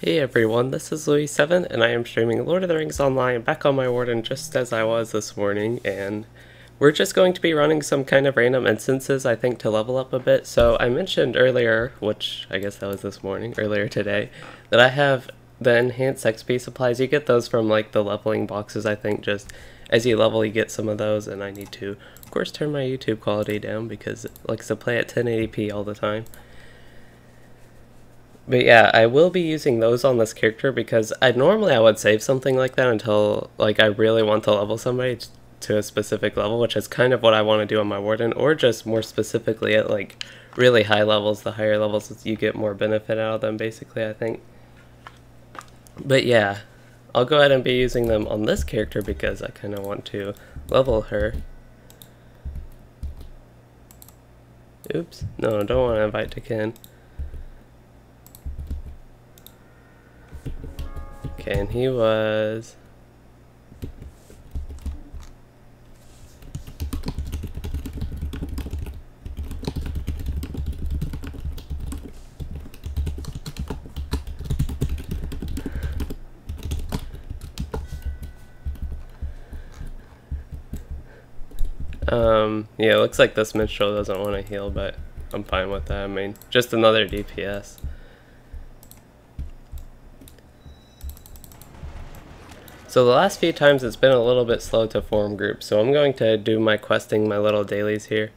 Hey everyone, this is Louis7 and I am streaming Lord of the Rings Online back on my Warden just as I was this morning, and we're just going to be running some kind of random instances I think to level up a bit. So I mentioned earlier, which I guess that was this morning, earlier today, that I have the enhanced XP supplies. You get those from like the leveling boxes. I think just as you level you get some of those, and I need to of course turn my YouTube quality down because it likes to play at 1080p all the time. But yeah, I will be using those on this character because I would save something like that until like I really want to level somebody to a specific level, which is kind of what I want to do on my Warden, or just more specifically at like really high levels. The higher levels you get more benefit out of them basically, I think. But yeah, I'll go ahead and be using them on this character because I kind of want to level her. Oops, no, don't want to invite to Ken. Okay, and he was... yeah, it looks like this minstrel doesn't want to heal, but I'm fine with that. I mean, just another DPS. So the last few times it's been a little bit slow to form groups, so I'm going to do my questing, my little dailies here.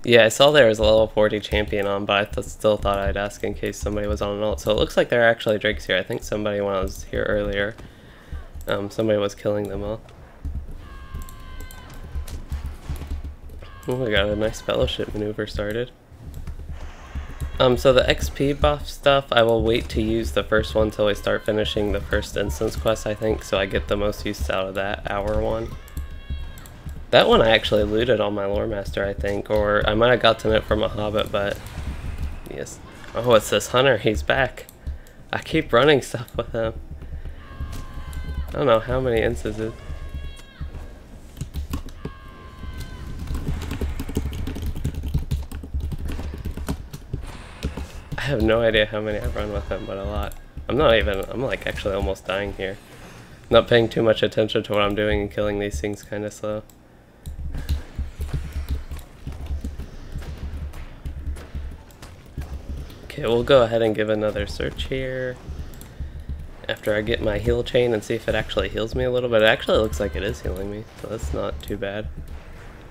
Yeah, I saw there was a level 40 champion on, but I still thought I'd ask in case somebody was on an ult. So it looks like there are actually drakes here. I think somebody, when I was here earlier, somebody was killing them all. Oh, we got a nice fellowship maneuver started. So the XP buff stuff, I will wait to use the first one till we start finishing the first instance quest, I think, so I get the most use out of that hour one. That one I actually looted on my lore master, I think, or I might have gotten it from a hobbit, but yes. Oh, it's this hunter, he's back. I keep running stuff with him. I don't know how many instances. I have no idea how many I run with him, but a lot. I'm like actually almost dying here. Not paying too much attention to what I'm doing and killing these things kind of slow. Okay, we'll go ahead and give another search here after I get my heal chain and see if it actually heals me a little bit. It actually looks like it is healing me, so that's not too bad.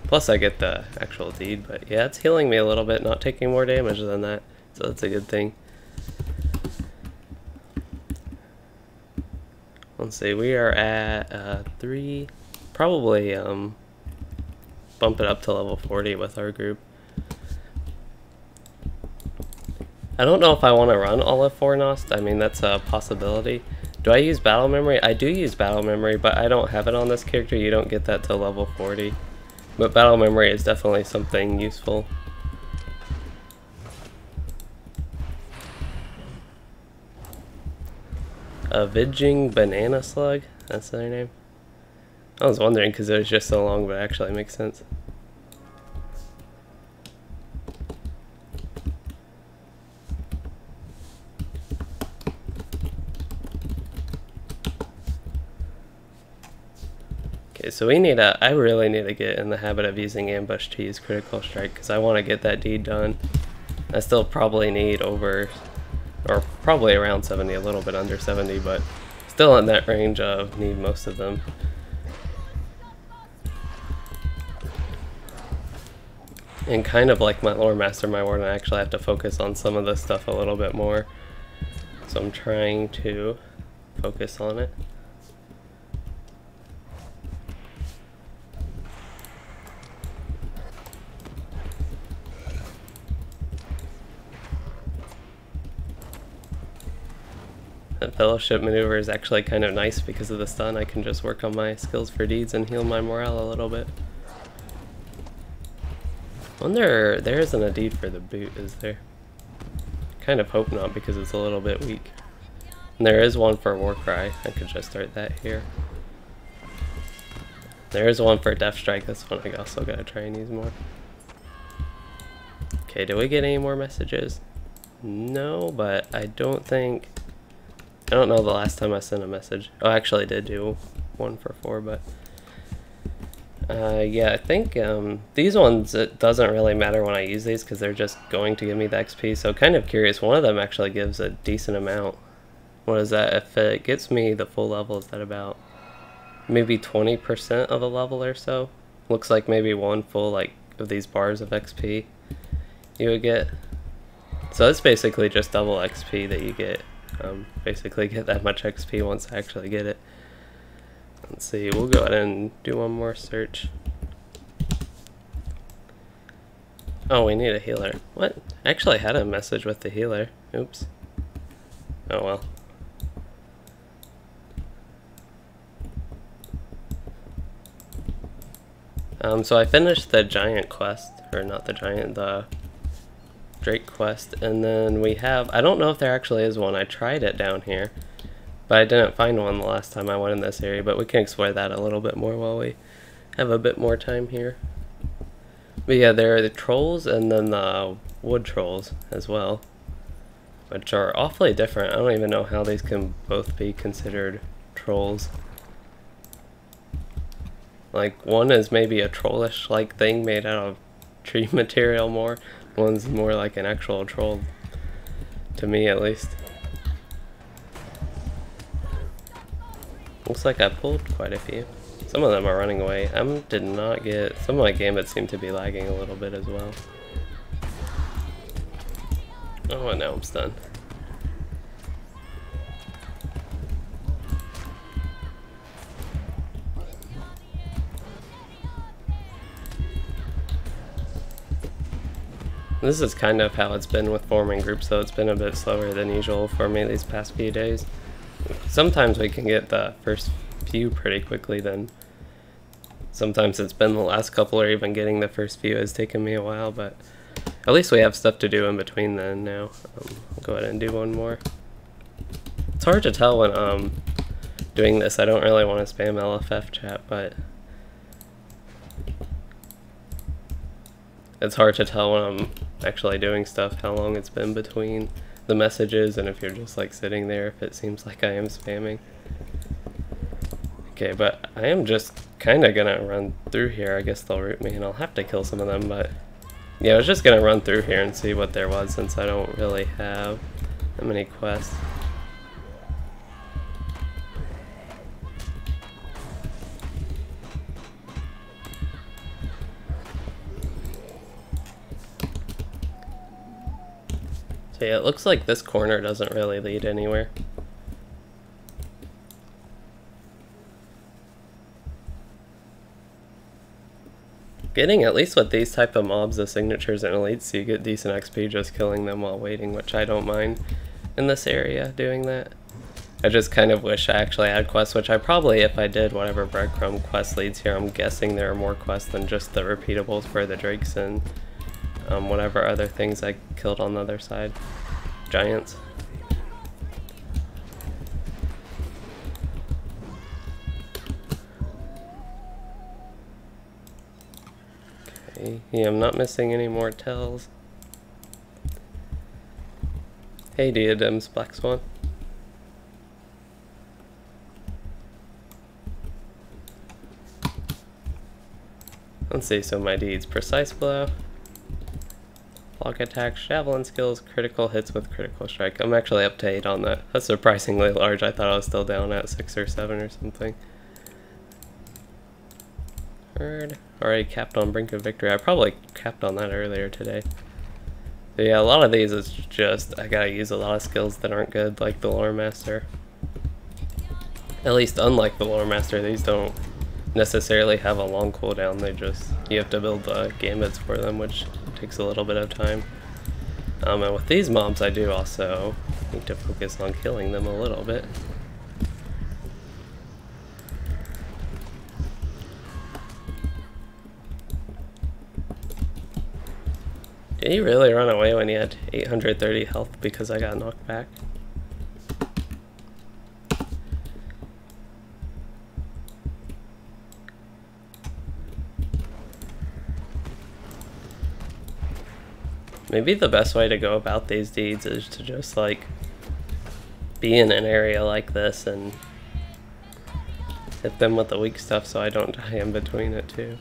Plus I get the actual deed, but yeah, it's healing me a little bit, not taking more damage than that, so that's a good thing. Let's see, we are at 3, probably bump it up to level 40 with our group. I don't know if I want to run all of Fornost. I mean, that's a possibility. Do I use battle memory? I do use battle memory, but I don't have it on this character. You don't get that till level 40. But battle memory is definitely something useful. A Vidging Banana Slug? That's their name? I was wondering because it was just so long, but it actually makes sense. Okay, so I really need to get in the habit of using ambush to use critical strike because I want to get that deed done. I still probably need over, or probably around 70, a little bit under 70, but still in that range of need most of them. And kind of like my lore master, my Warden, I actually have to focus on some of this stuff a little bit more. So I'm trying to focus on it. That fellowship maneuver is actually kind of nice because of the stun. I can just work on my skills for deeds and heal my morale a little bit. I wonder, there isn't a deed for the boot, is there? kind of hope not because it's a little bit weak. And there is one for Warcry. I could just start that here. There is one for Death Strike. This one I also gotta try and use more. Okay, do we get any more messages? No, but I don't know the last time I sent a message. Oh, I actually did do one for 4, but yeah, I think these ones, it doesn't really matter when I use these because they're just going to give me the XP. So kind of curious, one of them actually gives a decent amount. What is that? If it gets me the full level, is that about maybe 20% of a level or so? Looks like maybe one full like of these bars of XP you would get. So it's basically just double XP that you get. Basically get that much XP once I actually get it. Let's see, we'll go ahead and do one more search. Oh, we need a healer. What? I actually had a message with the healer. Oops. Oh well. So I finished the giant quest, or not the giant, the Drake quest, and then we have, I don't know if there actually is one. I tried it down here, but I didn't find one the last time I went in this area, but we can explore that a little bit more while we have a bit more time here. But yeah, there are the trolls and then the wood trolls as well, which are awfully different. I don't even know how these can both be considered trolls. Like, one is maybe a trollish like thing made out of tree material more. One's more like an actual troll, to me at least. Looks like I pulled quite a few. Some of them are running away. Did not get, some of my gambits seem to be lagging a little bit as well. Oh, and now I'm stunned. This is kind of how it's been with forming groups, though. It's been a bit slower than usual for me these past few days. Sometimes we can get the first few pretty quickly, then sometimes it's been the last couple, or even getting the first few has taken me a while, but at least we have stuff to do in between then now. I'll go ahead and do one more. It's hard to tell when I'm doing this. I don't really want to spam LFF chat, but it's hard to tell when I'm actually doing stuff how long it's been between the messages, and if you're just like sitting there, if it seems like I am spamming. Okay, but I am just kind of gonna run through here. I guess they'll root me and I'll have to kill some of them, but yeah, I was just gonna run through here and see what there was, since I don't really have that many quests. So yeah, it looks like this corner doesn't really lead anywhere. Getting, at least with these type of mobs, the signatures and elites, you get decent XP just killing them while waiting, which I don't mind in this area doing that. I just kind of wish I actually had quests, which I probably, if I did whatever breadcrumb quest leads here, I'm guessing there are more quests than just the repeatables for the drakes and whatever other things I killed on the other side. Giants. Okay, yeah, I'm not missing any more tells. Hey Diadems, Black Swan. Let's see, so my deeds: precise blow, block attacks, javelin skills, critical hits with critical strike. I'm actually up to 8 on that. That's surprisingly large. I thought I was still down at 6 or 7 or something. Heard. Already capped on brink of victory. I probably capped on that earlier today. But yeah, a lot of these is just, I gotta use a lot of skills that aren't good, like the Lore Master. At least unlike the Lore Master, these don't necessarily have a long cooldown. They just, you have to build the gambits for them, which takes a little bit of time. And with these mobs, I do also need to focus on killing them a little bit. Did he really run away when he had 830 health because I got knocked back? Maybe the best way to go about these deeds is to just like be in an area like this and hit them with the weak stuff so I don't die in between it too.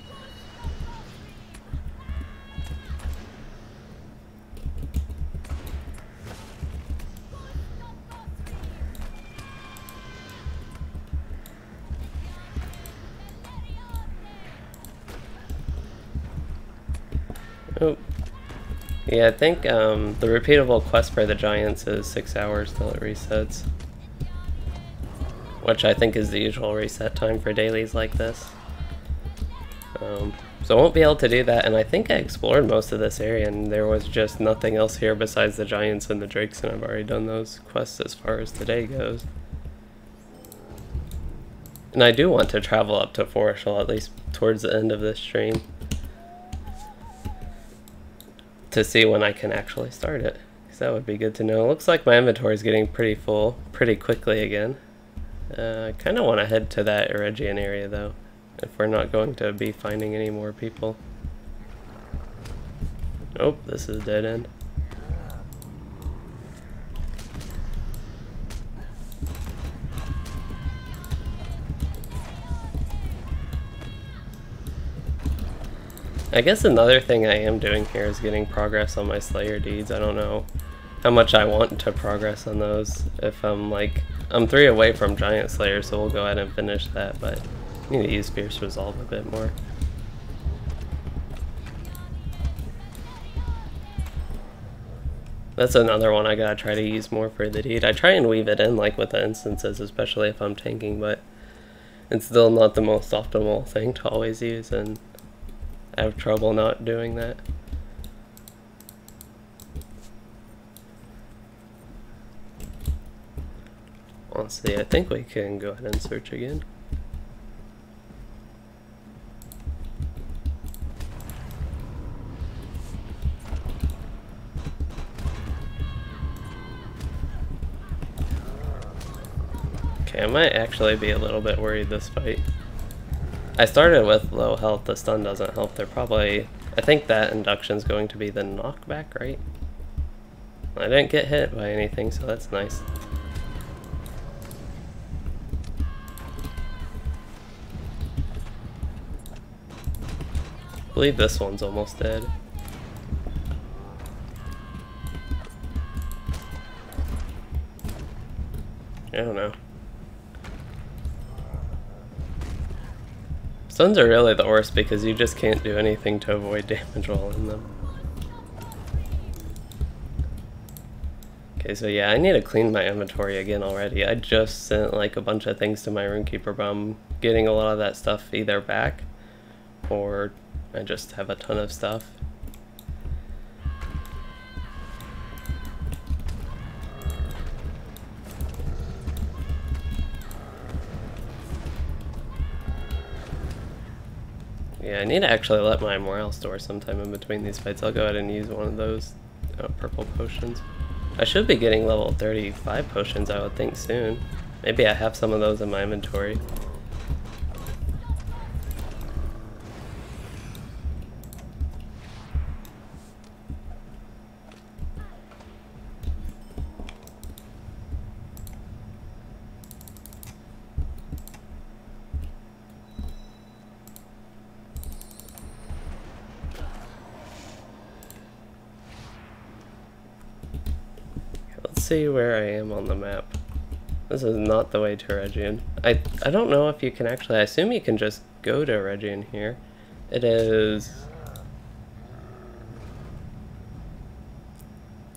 Oh. Yeah, I think the repeatable quest for the giants is 6 hours till it resets. Which I think is the usual reset time for dailies like this. So I won't be able to do that, and I think I explored most of this area and there was just nothing else here besides the giants and the drakes, and I've already done those quests as far as today goes. And I do want to travel up to Forochel at least towards the end of this stream to see when I can actually start it, because that would be good to know. It looks like my inventory is getting pretty full pretty quickly again. I kind of want to head to that Eregion area though, if we're not going to be finding any more people. Nope, this is a dead end. I guess another thing I am doing here is getting progress on my Slayer deeds. I don't know how much I want to progress on those. If I'm 3 away from Giant Slayer, so we'll go ahead and finish that, but I need to use Fierce Resolve a bit more. That's another one I gotta try to use more for the deed. I try and weave it in like with the instances, especially if I'm tanking, but it's still not the most optimal thing to always use, and I have trouble not doing that. Honestly, I think we can go ahead and search again. Okay, I might actually be a little bit worried this fight. I started with low health, the stun doesn't help. They're probably, I think that induction's going to be the knockback, right? I didn't get hit by anything, so that's nice. I believe this one's almost dead. I don't know. Stuns are really the worst because you just can't do anything to avoid damage while in them. Okay, so yeah, I need to clean my inventory again already. I just sent like a bunch of things to my Rune Keeper, but I'm getting a lot of that stuff either back or I just have a ton of stuff. Yeah, I need to actually let my morale store sometime in between these fights. I'll go ahead and use one of those purple potions. I should be getting level 35 potions, I would think, soon. Maybe I have some of those in my inventory. See where I am on the map. This is not the way to Eregion. I don't know if you can actually, I assume you can just go to Eregion here. It is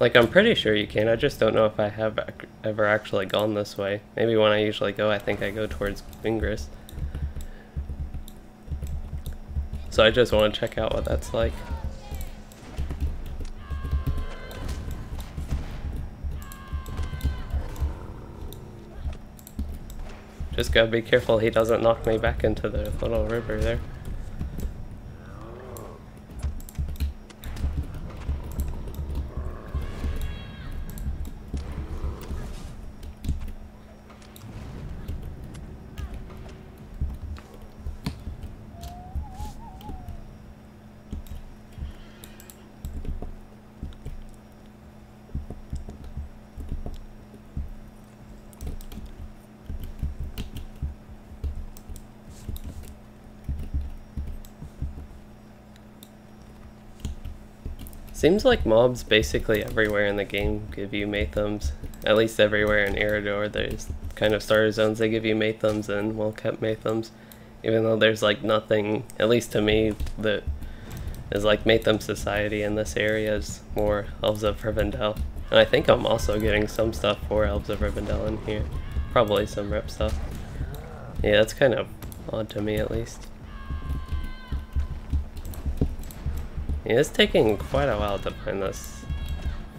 like, I'm pretty sure you can. I just don't know if I have ever actually gone this way. Maybe when I usually go, I think I go towards Fingris. So I just want to check out what that's like. Just gotta be careful he doesn't knock me back into the little river there. Seems like mobs basically everywhere in the game give you Mathams. At least everywhere in Eridor, there's kind of starter zones they give you Mathams and well-kept Mathams. Even though there's like nothing, at least to me, that is like Matham Society in this area is more Elves of Rivendell. And I think I'm also getting some stuff for Elves of Rivendell in here. Probably some rep stuff. Yeah, that's kind of odd to me at least. Yeah, it's taking quite a while to find this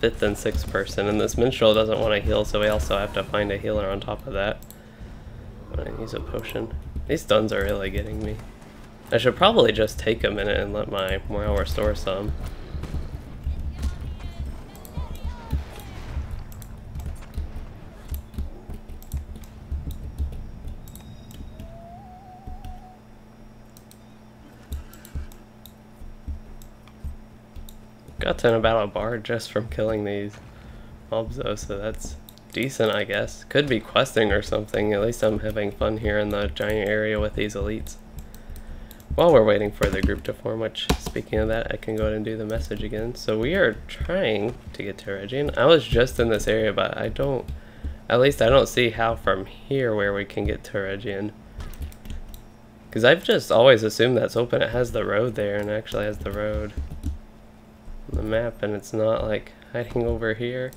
5th and 6th person, and this minstrel doesn't want to heal, so we also have to find a healer on top of that. I'm gonna use a potion. These stuns are really getting me. I should probably just take a minute and let my morale restore some. Got 10 about a bar just from killing these mobs though, so that's decent I guess. Could be questing or something, at least I'm having fun here in the giant area with these elites. While we're waiting for the group to form, which speaking of that, I can go ahead and do the message again. So we are trying to get to Regine. I was just in this area, but I don't see how from here where we can get to Regine. Because I've just always assumed that's open. It has the road there and it actually has the road on the map, and it's not like hiding over here.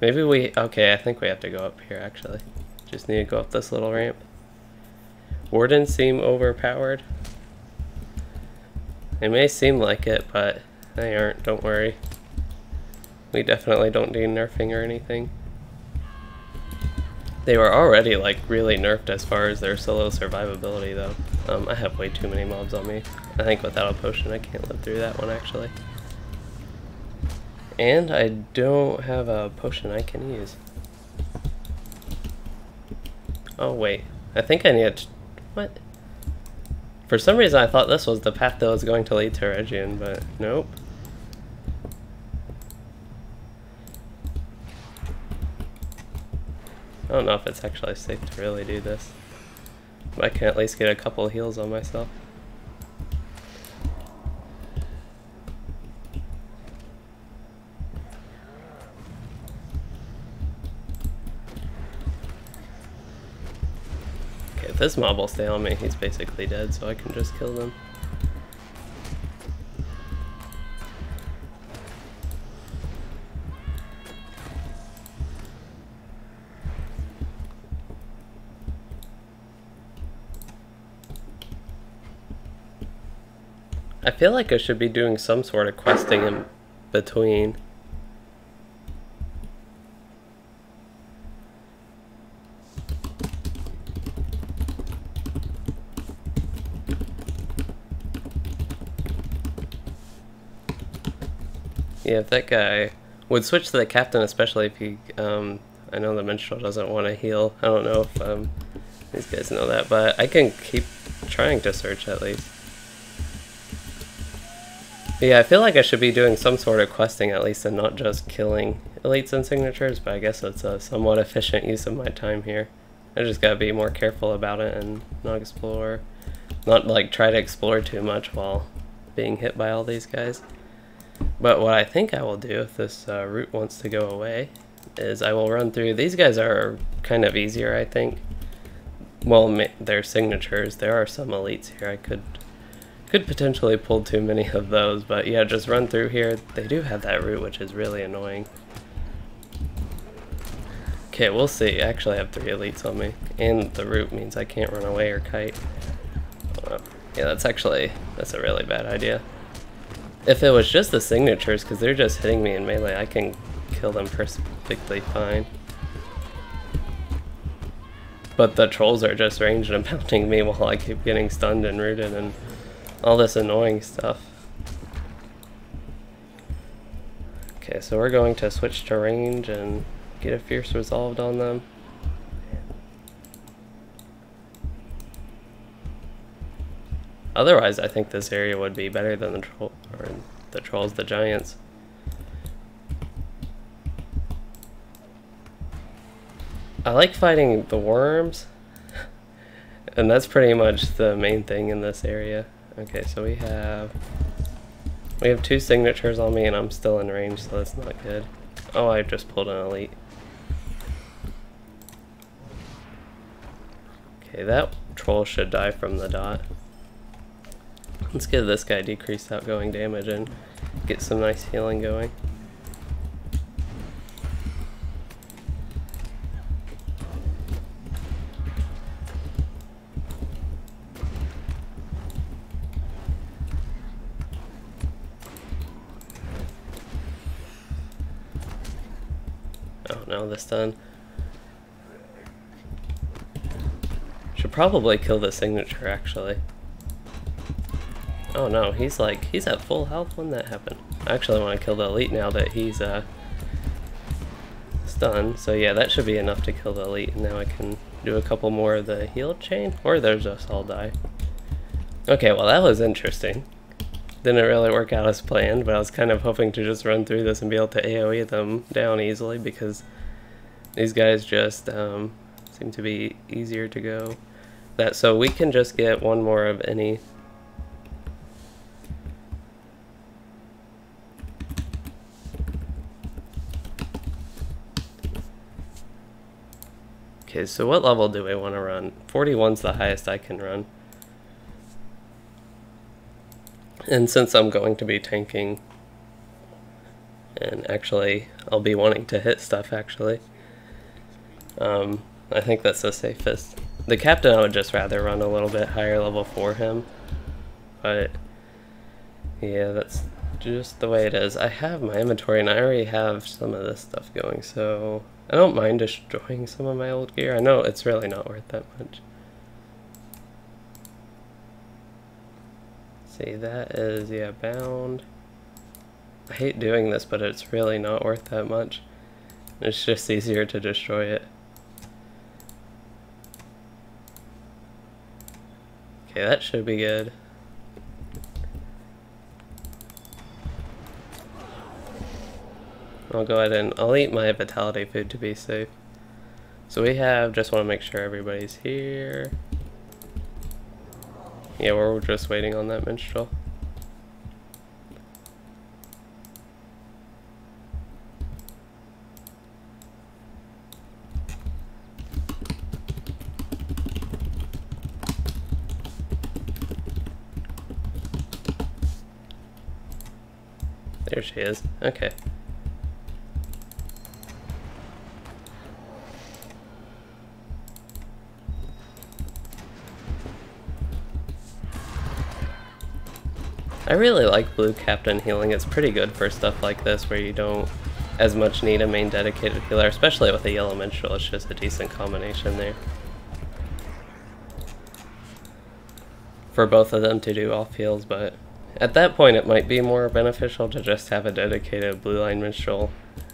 Maybe okay, I think we have to go up here actually. Just need to go up this little ramp. Wardens seem overpowered. They may seem like it, but they aren't, don't worry. We definitely don't need nerfing or anything. They were already like really nerfed as far as their solo survivability though. I have way too many mobs on me. I think without a potion I can't live through that one actually. And I don't have a potion I can use. Oh wait, I think I need to... What? For some reason I thought this was the path that was going to lead to Regine, but nope. I don't know if it's actually safe to really do this. But I can at least get a couple of heals on myself. Okay, if this mob will stay on me, he's basically dead, so I can just kill them. I feel like I should be doing some sort of questing in between. Yeah, if that guy would switch to the captain, especially if he, I know the minstrel doesn't want to heal. I don't know if these guys know that, but I can keep trying to search at least. Yeah, I feel like I should be doing some sort of questing at least and not just killing elites and signatures, but I guess it's a somewhat efficient use of my time here. I just gotta be more careful about it and not explore, not like try to explore too much while being hit by all these guys. But what I think I will do if this route wants to go away is I will run through. These guys are kind of easier, I think. Well, they're signatures. There are some elites here. I could potentially pull too many of those, but yeah, just run through here. They do have that route, which is really annoying. Okay, we'll see. I actually have 3 elites on me, and the route means I can't run away or kite. Yeah, that's a really bad idea. If it was just the signatures, because they're just hitting me in melee, I can kill them perfectly fine. But the trolls are just ranged and pounding me while I keep getting stunned and rooted and all this annoying stuff. Okay, so we're going to switch to range and get a fierce resolved on them. Otherwise, I think this area would be better than the trolls, the giants. I like fighting the worms, and that's pretty much the main thing in this area. Okay, so we have We have 2 signatures on me and I'm still in range, so that's not good. Oh, I just pulled an elite. Okay, that troll should die from the dot. Let's give this guy decreased outgoing damage and get some nice healing going. Oh no, this done. Should probably kill the signature actually. Oh no, he's at full health when that happened. I actually want to kill the elite now that he's stunned. So yeah, that should be enough to kill the elite. And now I can do a couple more of the heal chain, or they'll just all die. Okay, well that was interesting. Didn't really work out as planned, but I was kind of hoping to just run through this and be able to AoE them down easily because these guys just seem to be easier to go. So we can just get one more of any. Okay, so what level do we want to run? 41's the highest I can run. And since I'm going to be tanking, and actually I'll be wanting to hit stuff actually, I think that's the safest. The captain I would just rather run a little bit higher level for him, but yeah, that's just the way it is. I have my inventory and I already have some of this stuff going, so I don't mind destroying some of my old gear. I know it's really not worth that much. See, that is, yeah, bound. I hate doing this, but it's really not worth that much. It's just easier to destroy it. Okay, that should be good. I'll go ahead and I'll eat my vitality food to be safe. So we have, just want to make sure everybody's here. Yeah, we're just waiting on that minstrel. There she is. Okay. I really like blue captain healing. It's pretty good for stuff like this where you don't as much need a main dedicated healer, especially with a yellow minstrel. It's just a decent combination there for both of them to do off heals, but at that point it might be more beneficial to just have a dedicated blue line minstrel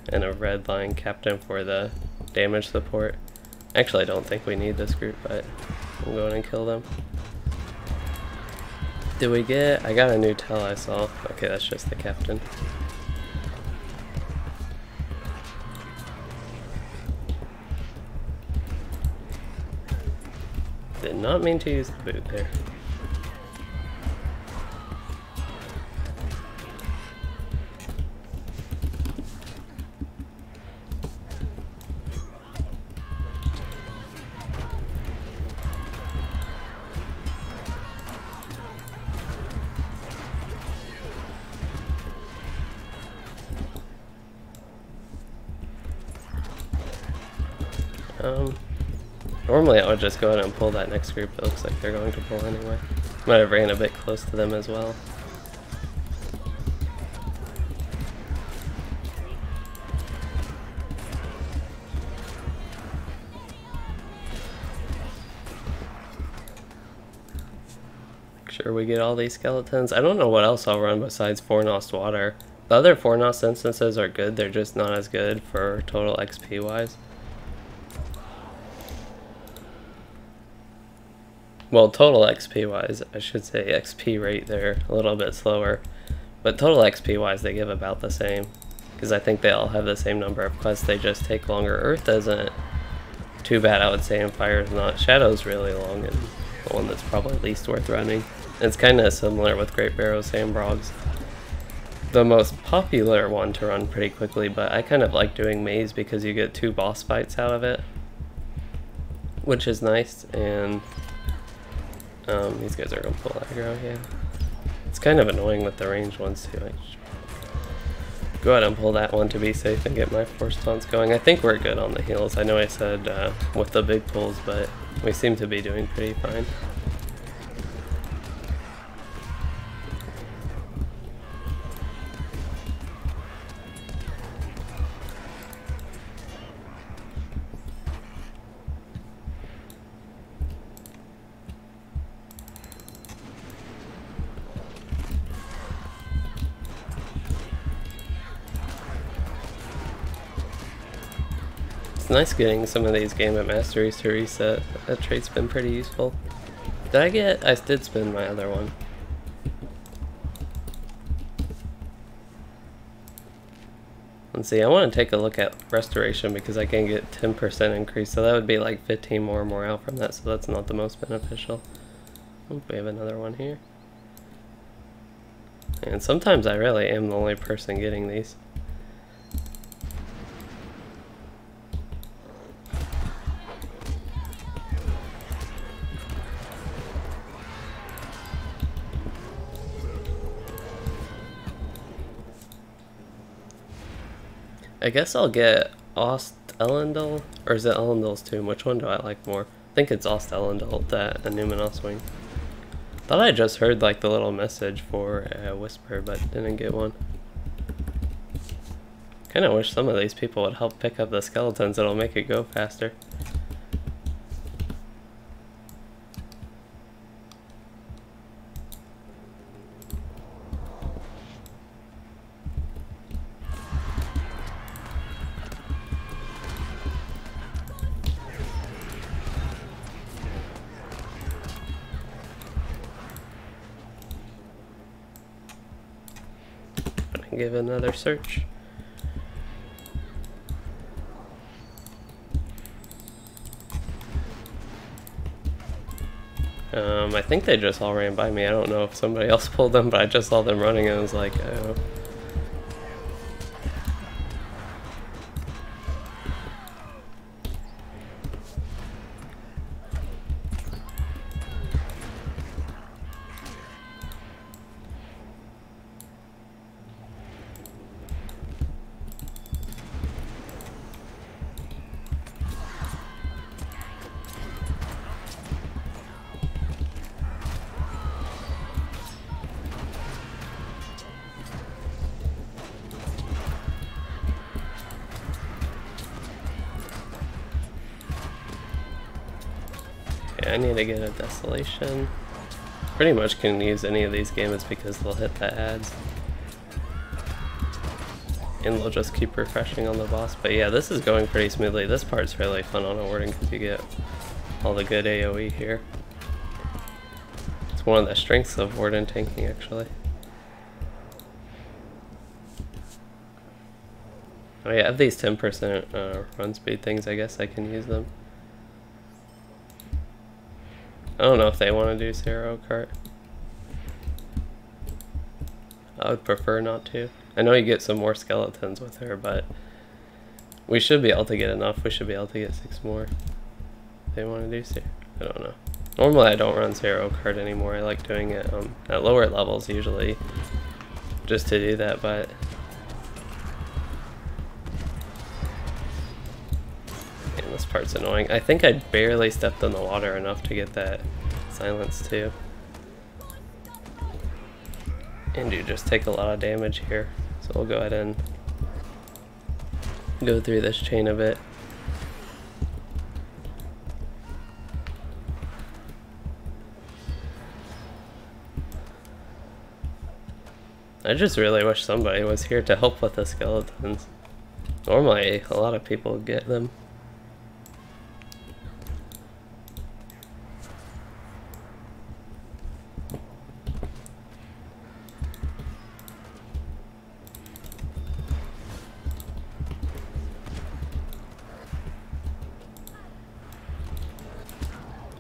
and a red line captain for the damage support. Actually, I don't think we need this group, but I'm going and kill them. Did we get? I got a new tell I saw. Okay, that's just the captain. Did not mean to use the boot there. Normally I would just go ahead and pull that next group. It looks like they're going to pull anyway. Might have ran a bit close to them as well. Make sure we get all these skeletons. I don't know what else I'll run besides Fornost Water. The other Fornost instances are good, they're just not as good for total XP wise. Well, total XP wise, I should say XP rate they're a little bit slower, but total XP wise they give about the same, because I think they all have the same number of quests, they just take longer. Earth isn't too bad, I would say, and Fire is not. Shadow's really long and the one that's probably least worth running. It's kind of similar with Great Barrows and Brogs. the most popular one to run pretty quickly, but I kind of like doing maze because you get 2 boss fights out of it, which is nice. And these guys are gonna pull aggro, yeah. It's kind of annoying with the ranged ones too. I should go ahead and pull that one to be safe and get my force taunts going. I think we're good on the heals. I know I said with the big pulls, but we seem to be doing pretty fine. It's nice getting some of these game at masteries to reset. That trait's been pretty useful. I did spin my other one. Let's see, I want to take a look at restoration because I can get 10% increase, so that would be like 15 more morale from that, so that's not the most beneficial. Oh, we have another one here. And sometimes I really am the only person getting these. I guess I'll get Ost Elendil, or is it Elendil's tomb? Which one do I like more? I think it's Ost Elendil, that Numenos wing. Thought I just heard like the little message for a whisper, but didn't get one. Kinda wish some of these people would help pick up the skeletons, it'll make it go faster. Give it another search. I think they just all ran by me. I don't know if somebody else pulled them, but I just saw them running and I was like, oh. I need to get a desolation. Pretty much can use any of these games because they'll hit the ads. And they'll just keep refreshing on the boss. But yeah, this is going pretty smoothly. This part's really fun on a Warden because you get all the good AoE here. It's one of the strengths of Warden tanking actually. Oh yeah, I have these 10% run speed things, I guess I can use them. I don't know if they want to do Zero Cart. I would prefer not to. I know you get some more skeletons with her, but we should be able to get enough. We should be able to get 6 more. If they want to do Zero. I don't know. Normally I don't run Zero Cart anymore. I like doing it at lower levels usually just to do that, but this part's annoying. I think I barely stepped in the water enough to get that silence too. And you just take a lot of damage here. So we'll go ahead and go through this chain a bit. I just really wish somebody was here to help with the skeletons. Normally a lot of people get them.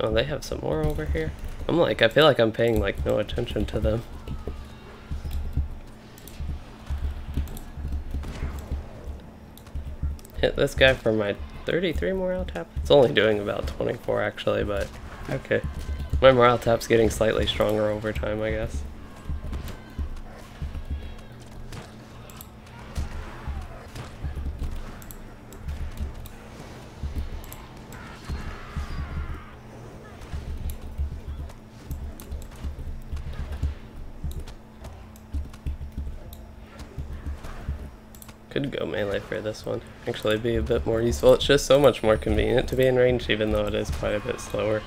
Oh, they have some more over here. I feel like I'm paying like no attention to them. hit this guy for my 33 morale tap. It's only doing about 24 actually, but okay. My morale tap's getting slightly stronger over time, I guess. Could go melee for this one. Actually be a bit more useful. It's just so much more convenient to be in range, even though it is quite a bit slower.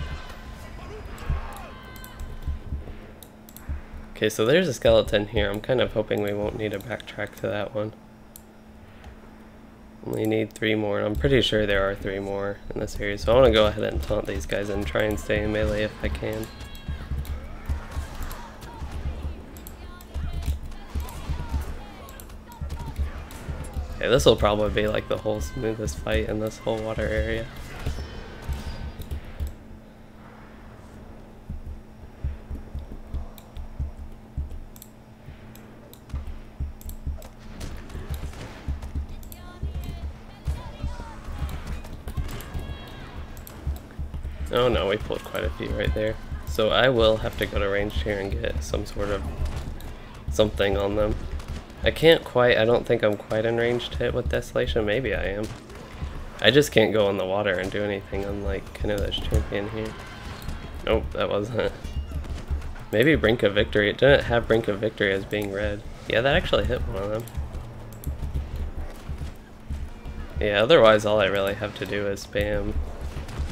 Okay, so there's a skeleton here. I'm kind of hoping we won't need to backtrack to that one. Only need 3 more, and I'm pretty sure there are 3 more in this area. So I want to go ahead and taunt these guys and try and stay in melee if I can. Okay, this will probably be like the whole smoothest fight in this whole water area. Oh no, we pulled quite a few right there. So I will have to go to range here and get some sort of something on them. I don't think I'm quite in range to hit with Desolation. Maybe I am. I just can't go in the water and do anything unlike kind of this champion here. Nope, that wasn't. Maybe Brink of Victory. It didn't have Brink of Victory as being red. Yeah, that actually hit one of them. Yeah, otherwise all I really have to do is spam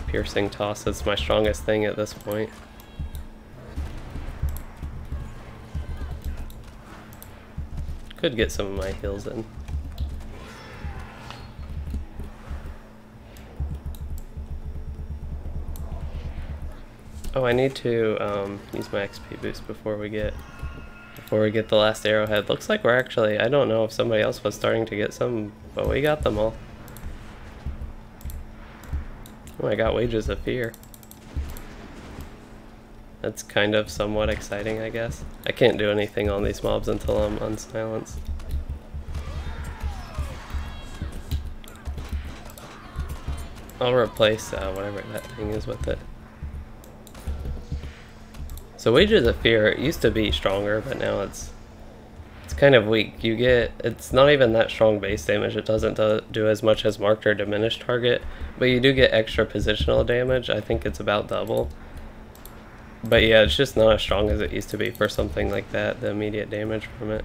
Piercing Toss. It's my strongest thing at this point. Could get some of my heals in. Oh, I need to use my XP boost before we get the last arrowhead. Looks like we're actually, I don't know if somebody else was starting to get some, but we got them all. Oh, I got Wages of Fear. That's kind of somewhat exciting, I guess. I can't do anything on these mobs until I'm unsilenced. I'll replace whatever that thing is with it. So Wages of Fear, it used to be stronger, but now it's kind of weak. It's not even that strong base damage. It doesn't do as much as marked or diminished target, but you do get extra positional damage. I think it's about double. But yeah, it's just not as strong as it used to be for something like that, the immediate damage from it.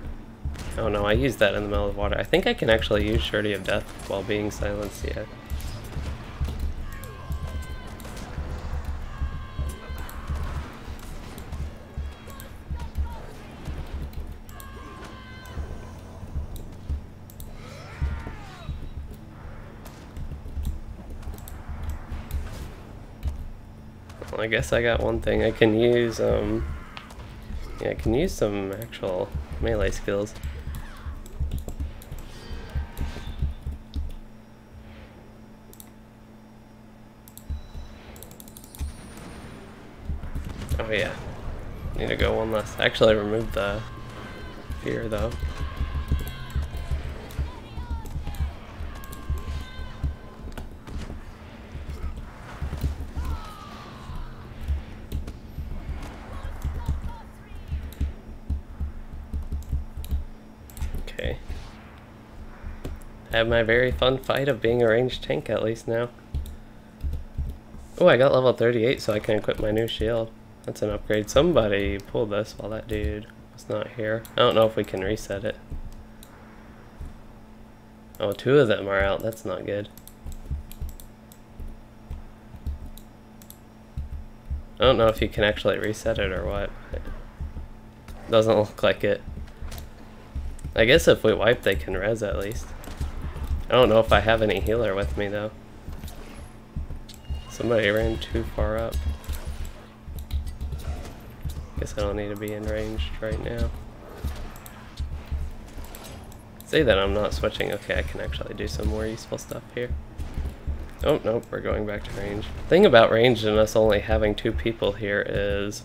Oh no, I used that in the middle of water. I think I can actually use Surety of Death while being silenced, yeah. I guess I got one thing. I can use yeah, I can use some actual melee skills. Oh yeah. Need to go one less. Actually, I removed the fear though. I have my very fun fight of being a ranged tank at least now. Oh, I got level 38 so I can equip my new shield. That's an upgrade. Somebody pulled this while that dude was not here. I don't know if we can reset it. Oh, 2 of them are out. That's not good. I don't know if you can actually reset it or what. It doesn't look like it. I guess if we wipe they can res at least. I don't know if I have any healer with me though. Somebody ran too far up. Guess I don't need to be in range right now. Say that I'm not switching. Okay, I can actually do some more useful stuff here. Oh, nope, we're going back to range. The thing about range and us only having 2 people here is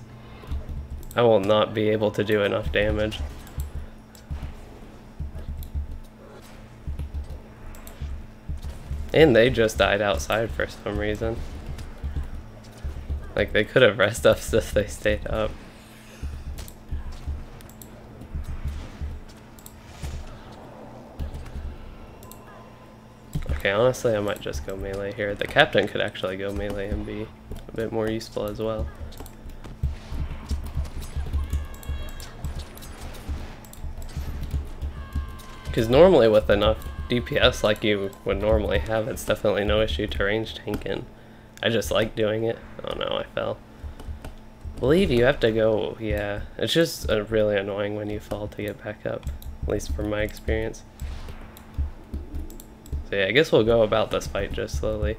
I will not be able to do enough damage. And they just died outside for some reason. Like, they could have rest us if they stayed up. Okay, honestly, I might just go melee here. The captain could actually go melee and be a bit more useful as well. Because normally with enough DPS like you would normally have, it's definitely no issue to range tanking. I just like doing it. Oh no, I fell. I believe you have to go, yeah. It's just really annoying when you fall to get back up, at least from my experience. So yeah, I guess we'll go about this fight just slowly.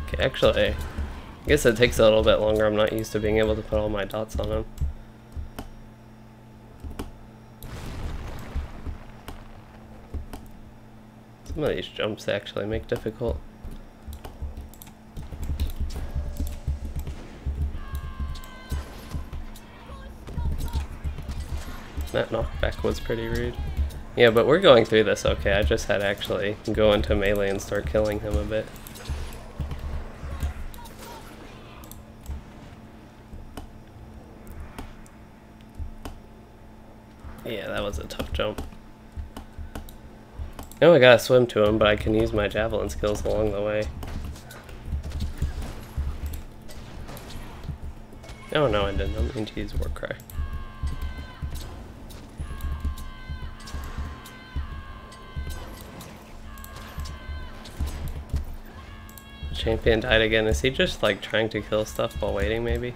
Okay, actually, I guess it takes a little bit longer. I'm not used to being able to put all my dots on them. Some of these jumps actually make difficult. That knockback was pretty rude. Yeah, but we're going through this okay. I just had to actually go into melee and start killing him a bit. Yeah, that was a tough jump. Now I gotta swim to him, but I can use my javelin skills along the way. Oh no, I didn't. I mean to use Warcry. Champion died again. Is he just like trying to kill stuff while waiting maybe?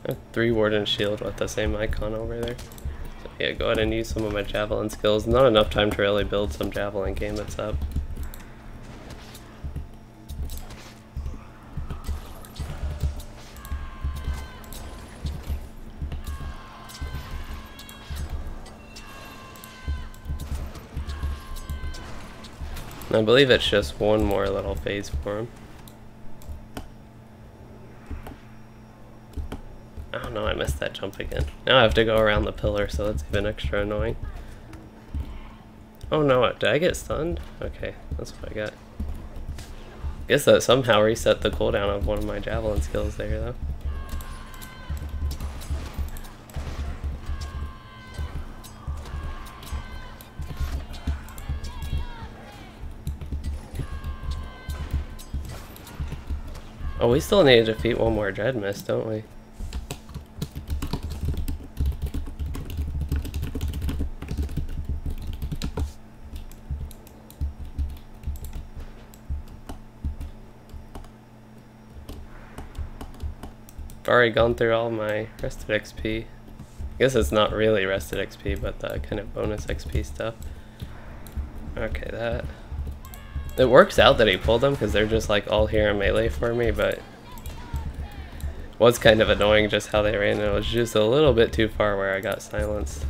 I have 3 Warden shield with the same icon over there. So yeah, go ahead and use some of my javelin skills. Not enough time to really build some javelin gambits up. I believe it's just one more little phase for him. Oh no, I missed that jump again. Now I have to go around the pillar, so that's even extra annoying. Oh no, did I get stunned? Okay, that's what I got. Guess that somehow reset the cooldown of one of my javelin skills there though. Oh, we still need to defeat one more Dread Mist, don't we? I've already gone through all my rested XP. I guess it's not really rested XP, but the kind of bonus XP stuff. Okay, that... It works out that he pulled them because they're just like all here in melee for me, but it was kind of annoying just how they ran. It was just a little bit too far where I got silenced.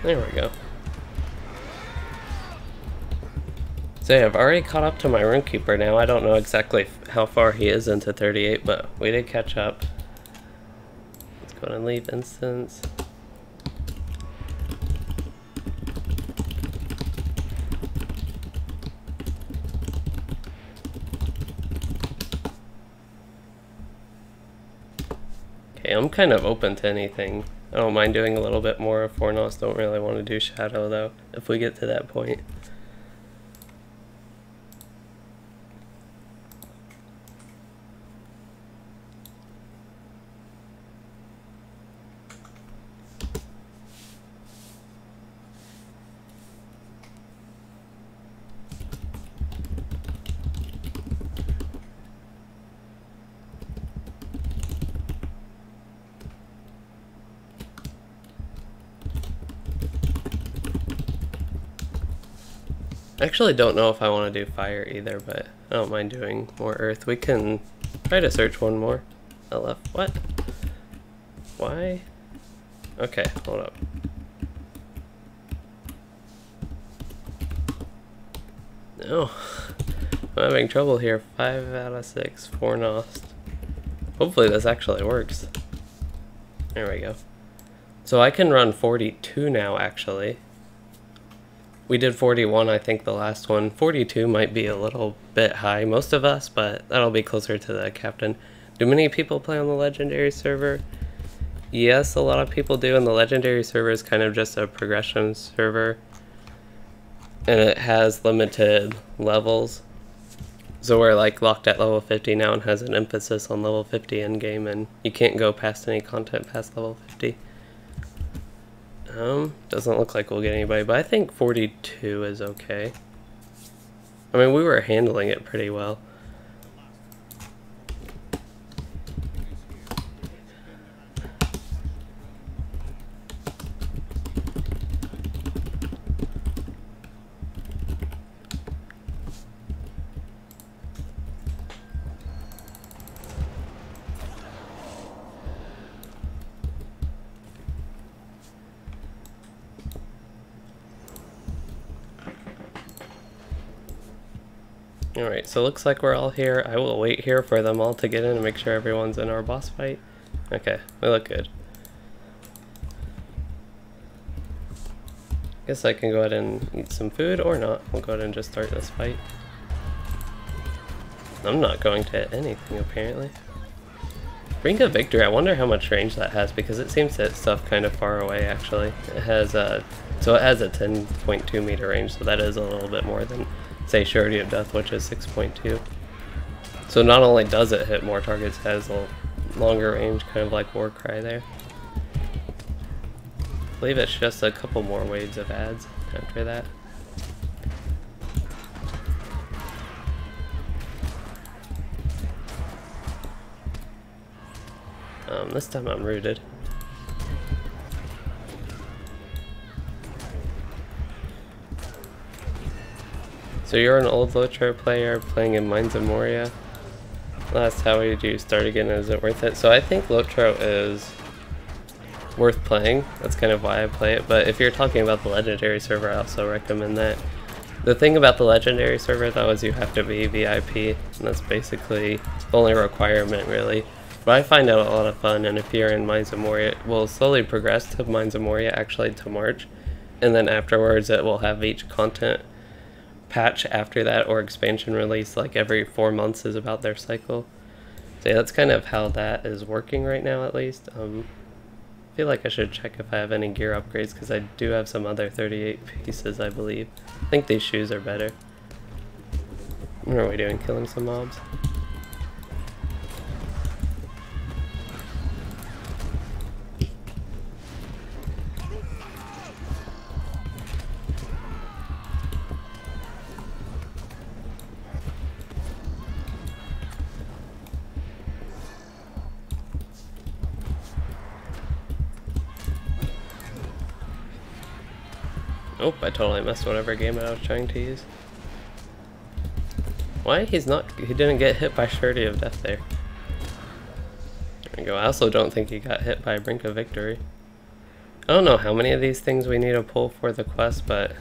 There we go. So yeah, I've already caught up to my Rune Keeper now. I don't know exactly how far he is into 38, but we did catch up. Let's go ahead and leave instance. Okay, I'm kind of open to anything. I don't mind doing a little bit more of Fornos. Don't really want to do Shadow though, if we get to that point. I actually don't know if I want to do fire either, but I don't mind doing more earth. We can try to search one more. LF, what? Why? Okay, hold up. No, I'm having trouble here. 5 out of 6, 4 nost. Hopefully this actually works. There we go. So I can run 42 now, actually. We did 41, I think, the last one. 42 might be a little bit high, most of us, but that'll be closer to the captain. Do many people play on the legendary server? Yes, a lot of people do, and the legendary server is kind of just a progression server. And it has limited levels. So we're like locked at level 50 now and has an emphasis on level 50 in game, and you can't go past any content past level 50. Doesn't look like we'll get anybody, but I think 42 is okay. I mean, we were handling it pretty well. Alright, so looks like we're all here. I will wait here for them all to get in and make sure everyone's in our boss fight. Okay, we look good. Guess I can go ahead and eat some food, or not. We'll go ahead and just start this fight. I'm not going to hit anything, apparently. Brink of Victory, I wonder how much range that has, because it seems to hit stuff kind of far away, actually. It has so it has a 10.2 meter range, so that is a little bit more than, say, Surety of Death, which is 6.2. So not only does it hit more targets, it has a longer range, kind of like Warcry there. I believe it's just a couple more waves of ads after that. This time I'm rooted. So you're an old LOTRO player playing in Mines of Moria. Last, how did you start again? Is it worth it? So I think LOTRO is worth playing. That's kind of why I play it. But if you're talking about the legendary server, I also recommend that. The thing about the legendary server though is you have to be VIP, and that's basically the only requirement really. But I find it a lot of fun, and if you're in Mines of Moria, it will slowly progress to Mines of Moria actually to March, and then afterwards it will have each content patch after that or expansion release like every 4 months is about their cycle. So yeah, that's kind of how that is working right now at least. I feel like I should check if I have any gear upgrades because I do have some other 38 pieces I believe. I think these shoes are better. What are we doing? Killing some mobs? Oh, I totally missed whatever game I was trying to use. Why? He didn't get hit by Surety of Death there. There we go. I also don't think he got hit by Brink of Victory. I don't know how many of these things we need to pull for the quest, but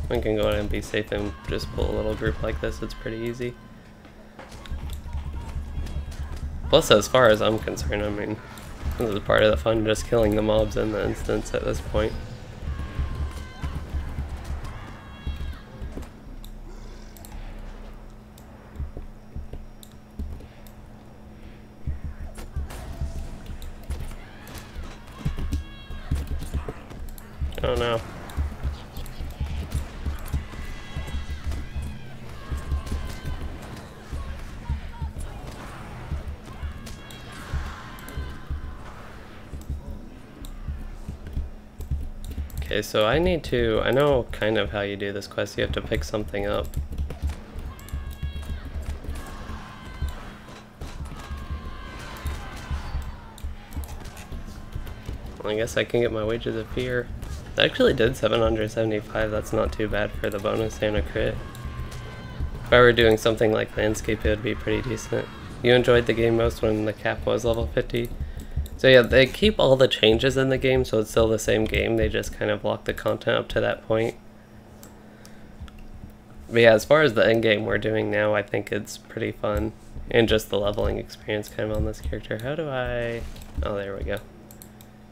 we can go ahead and be safe and just pull a little group like this. It's pretty easy. Plus, as far as I'm concerned, I mean, this is part of the fun, just killing the mobs in the instance at this point. Oh no. Okay, so I know kind of how you do this quest. You have to pick something up. Well, I guess I can get my Wages of Fear. I actually did 775, that's not too bad for the bonus and a crit. If I were doing something like landscape, it would be pretty decent. You enjoyed the game most when the cap was level 50. So yeah, they keep all the changes in the game, so it's still the same game, they just kind of lock the content up to that point. But yeah, as far as the end game we're doing now, I think it's pretty fun. And just the leveling experience kind of on this character. How do I... Oh, there we go.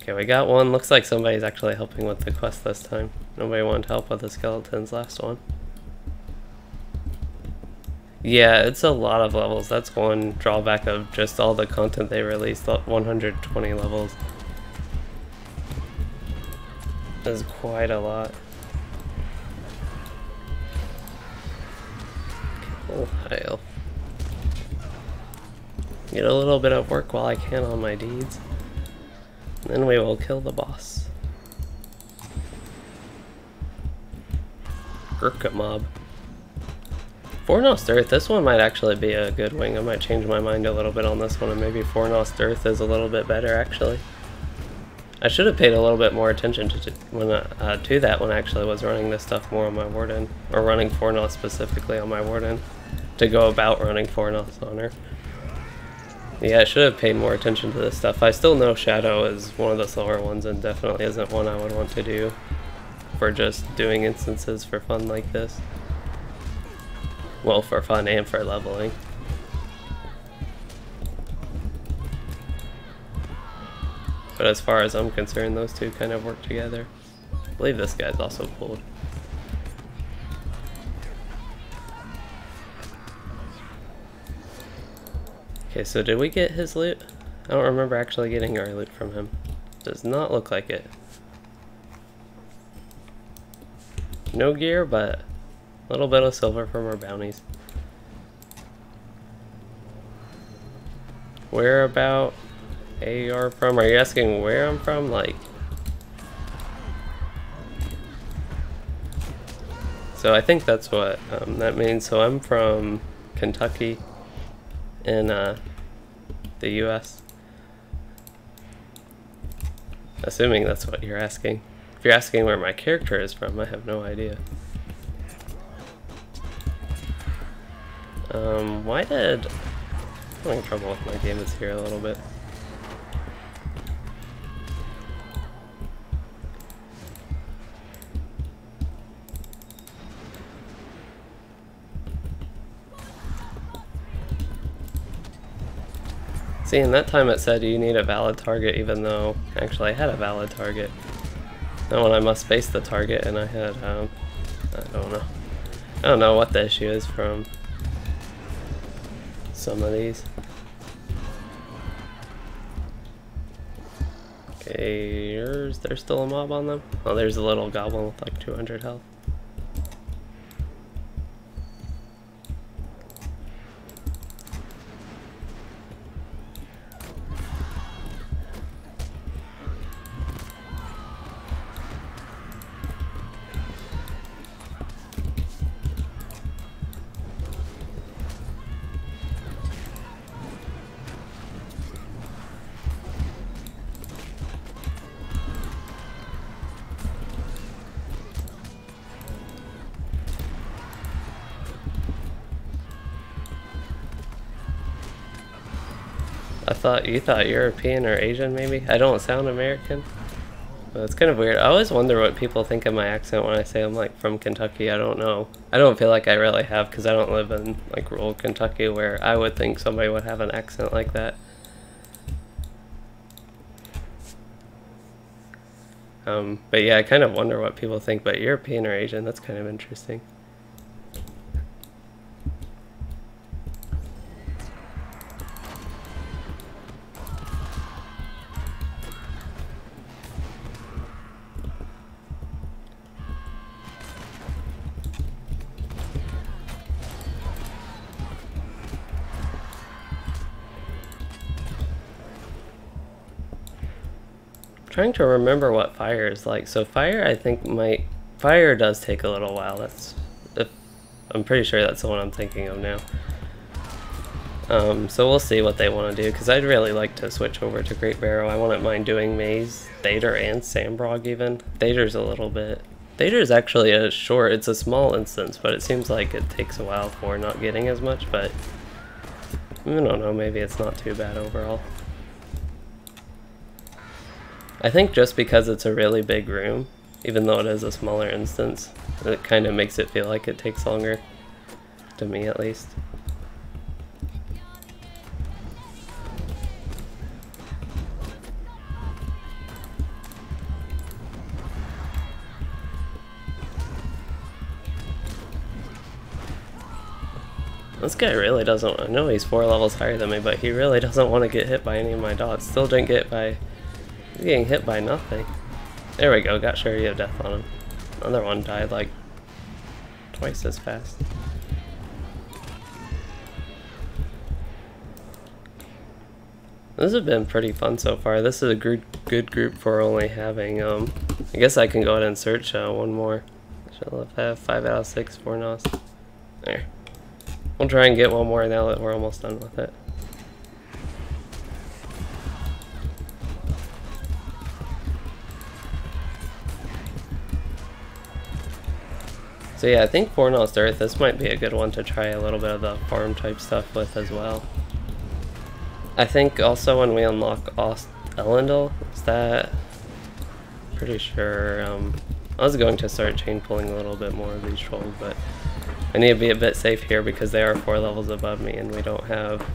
Okay, we got one. Looks like somebody's actually helping with the quest this time. Nobody wanted to help with the skeletons last one. Yeah, it's a lot of levels. That's one drawback of just all the content they released. 120 levels. That's quite a lot. Oh, hail. Get a little bit of work while I can on my deeds. And then we will kill the boss. Gurkha mob. Fornost Earth, this one might actually be a good wing. I might change my mind a little bit on this one, and maybe Fornost Earth is a little bit better actually. I should have paid a little bit more attention to that when I actually was running this stuff more on my Warden, or running Fornost specifically on my Warden, to go about running Fornost on her. Yeah, I should have paid more attention to this stuff. I still know Shadow is one of the slower ones and definitely isn't one I would want to do for just doing instances for fun like this. Well, for fun and for leveling. But as far as I'm concerned, those two kind of work together. I believe this guy's also pulled. Okay, so did we get his loot? I don't remember actually getting our loot from him. Does not look like it. No gear, but a little bit of silver from our bounties. Where about AR from? Are you asking where I'm from? Like, so I think that's what that means. So I'm from Kentucky in the US. Assuming that's what you're asking. If you're asking where my character is from, I have no idea. Why did... I'm having trouble with my game. It's here a little bit. See, in that time it said you need a valid target, even though actually I had a valid target. That one I must face the target, and I had, I don't know what the issue is from some of these. Okay, is there still a mob on them? Oh, there's a little goblin with like 200 health. You thought European or Asian maybe? I don't sound American. But it's kind of weird. I always wonder what people think of my accent when I say I'm like from Kentucky. I don't know. I don't feel like I really have, because I don't live in like rural Kentucky where I would think somebody would have an accent like that. But yeah, I kind of wonder what people think, but European or Asian, that's kind of interesting. Trying to remember what fire is like. So fire, I think fire does take a little while. I'm pretty sure that's the one I'm thinking of now. So we'll see what they want to do, because I'd really like to switch over to Great Barrow. I wouldn't mind doing Maze, Theater, and Sambrog even. Theater's a little bit... Theater's actually a short, it's a small instance, but it seems like it takes a while for not getting as much, but... I don't know, maybe it's not too bad overall. I think just because it's a really big room, even though it is a smaller instance, it kind of makes it feel like it takes longer. To me, at least. This guy really doesn't, I know he's 4 levels higher than me, but he really doesn't want to get hit by any of my dots. Still didn't get by, he's getting hit by nothing. There we go, got Surety of Death on him. Another one died like twice as fast. This has been pretty fun so far. This is a good group for only having, I guess I can go ahead and search one more. Shall I have 5 out of 6 for NOS? There. We'll try and get one more now that we're almost done with it. So yeah, I think Fornost Earth, this might be a good one to try a little bit of the farm type stuff with as well. I think also when we unlock Elendil, is that... Pretty sure, I was going to start chain pulling a little bit more of these trolls, but I need to be a bit safe here because they are 4 levels above me and we don't have...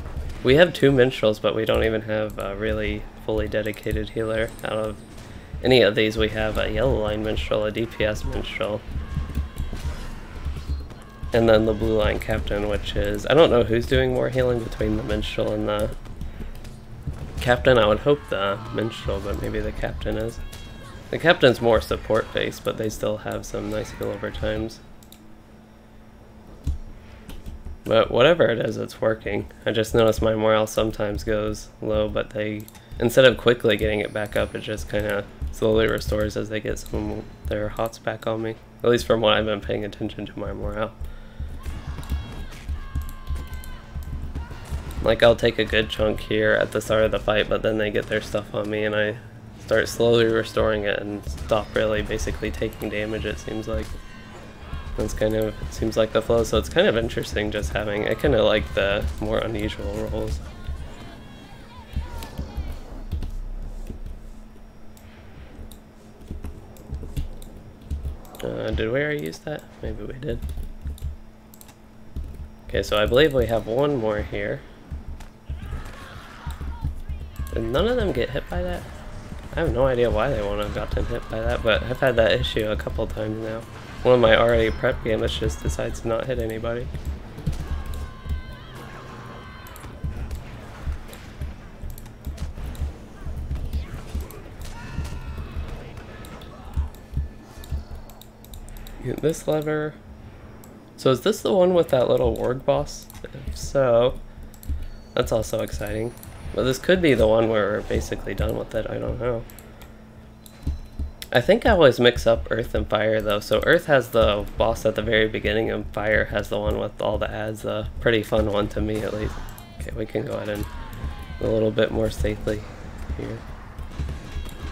We have 2 minstrels, but we don't even have a really fully dedicated healer. Out of any of these, we have a yellow line minstrel, a DPS minstrel, and then the blue line captain, which is... I don't know who's doing more healing between the minstrel and the captain. I would hope the minstrel, but maybe the captain is. The captain's more support based, but they still have some nice heal over times. But whatever it is, it's working. I just noticed my morale sometimes goes low, but they, instead of quickly getting it back up, it just kind of slowly restores as they get some of their hots back on me. At least from what I've been paying attention to my morale. Like, I'll take a good chunk here at the start of the fight, but then they get their stuff on me and I start slowly restoring it and stop really basically taking damage, it seems like. That's kind of, it seems like the flow, so it's kind of interesting just having, I kind of like the more unusual roles. Did we already use that? Maybe we did. Okay, so I believe we have one more here. Did none of them get hit by that? I have no idea why they won't have gotten hit by that, but I've had that issue a couple times now. One of my already prep games just decides to not hit anybody. Hit this lever. So is this the one with that little warg boss? If so, that's also exciting. But this could be the one where we're basically done with it, I don't know. I think I always mix up Earth and Fire though, so Earth has the boss at the very beginning and Fire has the one with all the ads, a pretty fun one to me at least. Okay, we can go ahead and a little bit more safely here.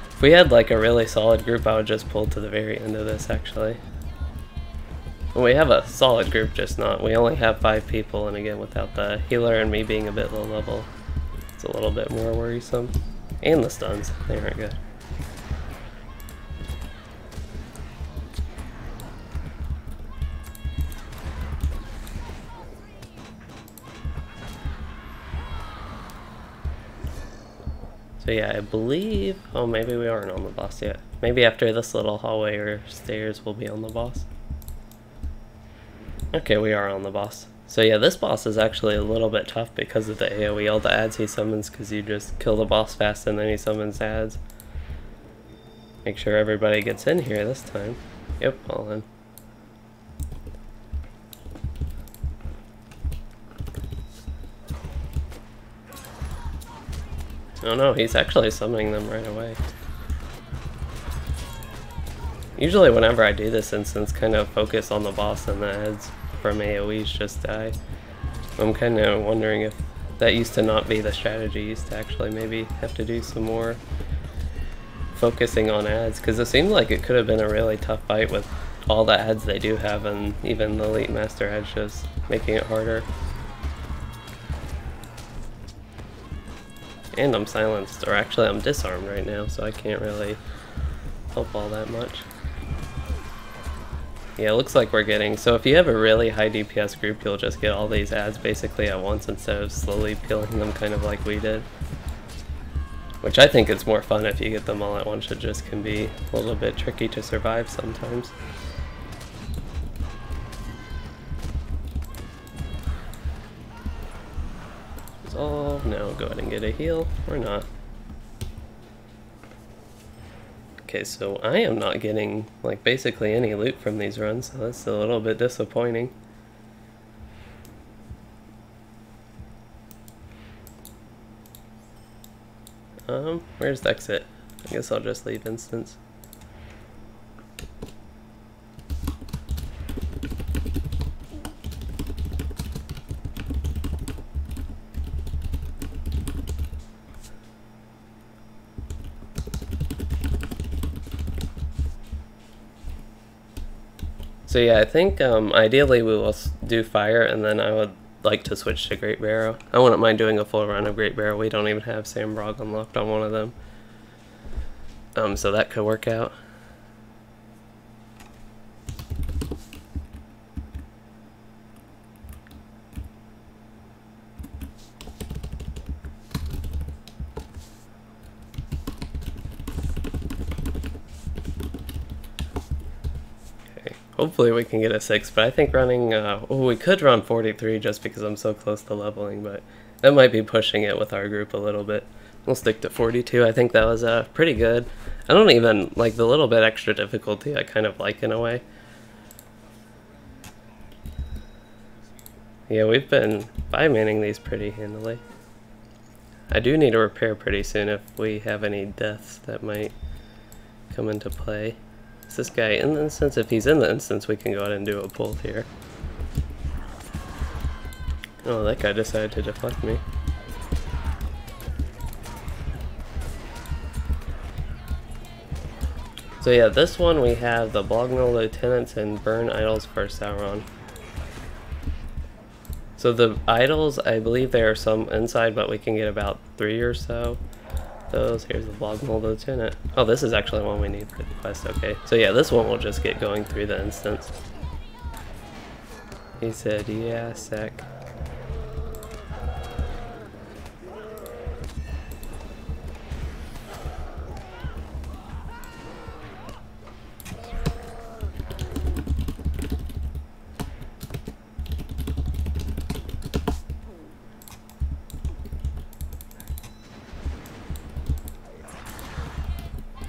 If we had like a really solid group, I would just pull to the very end of this actually. Well, we have a solid group, just not, we only have 5 people, and again without the healer and me being a bit low level, it's a little bit more worrisome. And the stuns, they aren't good. So yeah, I believe, oh maybe we aren't on the boss yet. Maybe after this little hallway or stairs we'll be on the boss. Okay, we are on the boss. So yeah, this boss is actually a little bit tough because of the AoE, all the ads he summons, because you just kill the boss fast and then he summons ads. Make sure everybody gets in here this time. Yep, all in. Oh no, he's actually summoning them right away. Usually whenever I do this instance, kind of focus on the boss and the ads from AoEs just die. I'm kind of wondering if that used to not be the strategy. Used to actually maybe have to do some more focusing on ads, because it seemed like it could have been a really tough fight with all the ads they do have, and even the Elite Master ads just making it harder. And I'm silenced, or actually I'm disarmed right now, so I can't really help all that much. Yeah, it looks like we're getting, so if you have a really high DPS group, you'll just get all these ads basically at once instead of slowly peeling them kind of like we did. Which I think is more fun if you get them all at once. It just can be a little bit tricky to survive sometimes. Resolve, now go ahead and get a heal, or not. Okay, so I am not getting like basically any loot from these runs, so that's a little bit disappointing. Where's the exit? I guess I'll just leave instance. So yeah, I think ideally we will do fire, and then I would like to switch to Great Barrow. I wouldn't mind doing a full run of Great Barrow. We don't even have Sam Brog unlocked on one of them. So that could work out. Hopefully we can get a 6, but I think running, we could run 43 just because I'm so close to leveling, but that might be pushing it with our group a little bit. We'll stick to 42. I think that was pretty good. I don't even, like, the little bit extra difficulty I kind of like in a way. Yeah, we've been by-manning these pretty handily. I do need to repair pretty soon if we have any deaths that might come into play. Is this guy in the instance? If he's in the instance, we can go ahead and do a pull here. Oh, that guy decided to deflect me. So yeah, this one we have the Blognol Lieutenants and Burn Idols for Sauron. So the idols, I believe there are some inside, but we can get about 3 or so. Those. Here's the Blognol Lieutenant. Oh, this is actually one we need for the quest. Okay, so yeah, this one will just get going through the instance. He said, yeah, sec.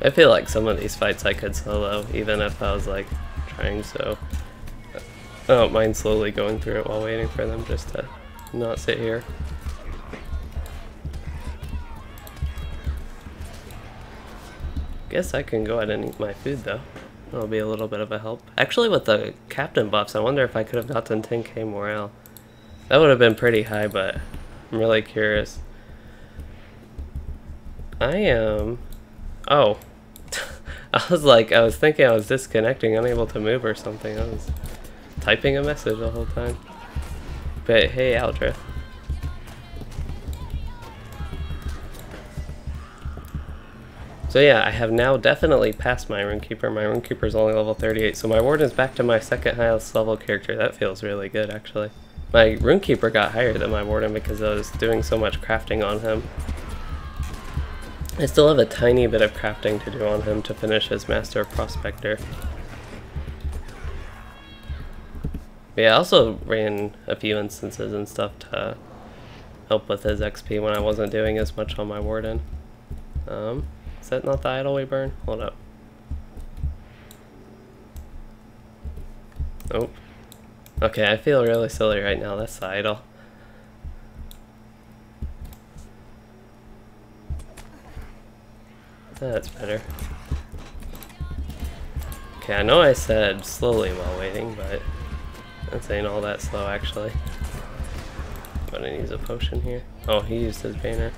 I feel like some of these fights I could solo, even if I was like trying, so I don't mind slowly going through it while waiting for them just to not sit here. Guess I can go ahead and eat my food though. That'll be a little bit of a help. Actually, with the captain buffs, I wonder if I could have gotten 10k morale. That would have been pretty high, but I'm really curious. I am... Oh. I was thinking I was disconnecting, unable to move or something. I was typing a message the whole time. But hey, Aldra. So yeah, I have now definitely passed my Rune Keeper. My Rune Keeper is only level 38, so my Warden's back to my second highest level character. That feels really good, actually. My Rune Keeper got higher than my Warden because I was doing so much crafting on him. I still have a tiny bit of crafting to do on him to finish his Master Prospector. But yeah, I also ran a few instances and stuff to help with his XP when I wasn't doing as much on my Warden. Is that not the idol we burn? Hold up. Nope. Okay, I feel really silly right now. That's the idol. That's better. Okay, I know I said slowly while waiting, but this ain't all that slow actually. I'm gonna use a potion here. Oh, he used his banner.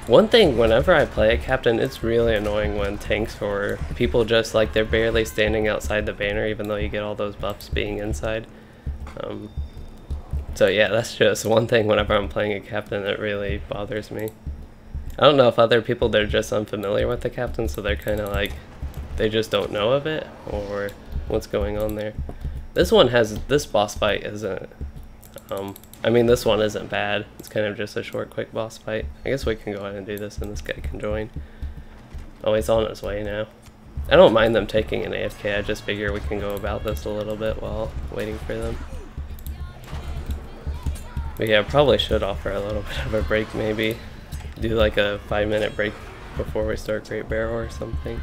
One thing, whenever I play a captain, it's really annoying when tanks or people just like they're barely standing outside the banner even though you get all those buffs being inside. So yeah, that's just one thing whenever I'm playing a captain that really bothers me. I don't know if other people, they're just unfamiliar with the captain, so they're kind of like, they just don't know of it, or what's going on there. This one has, this boss fight isn't, I mean this one isn't bad. It's kind of just a short, quick boss fight. I guess we can go ahead and do this and this guy can join. Oh, he's on his way now. I don't mind them taking an AFK, I just figure we can go about this a little bit while waiting for them. But yeah, I probably should offer a little bit of a break maybe. Do like a 5-minute break before we start Great Barrel or something.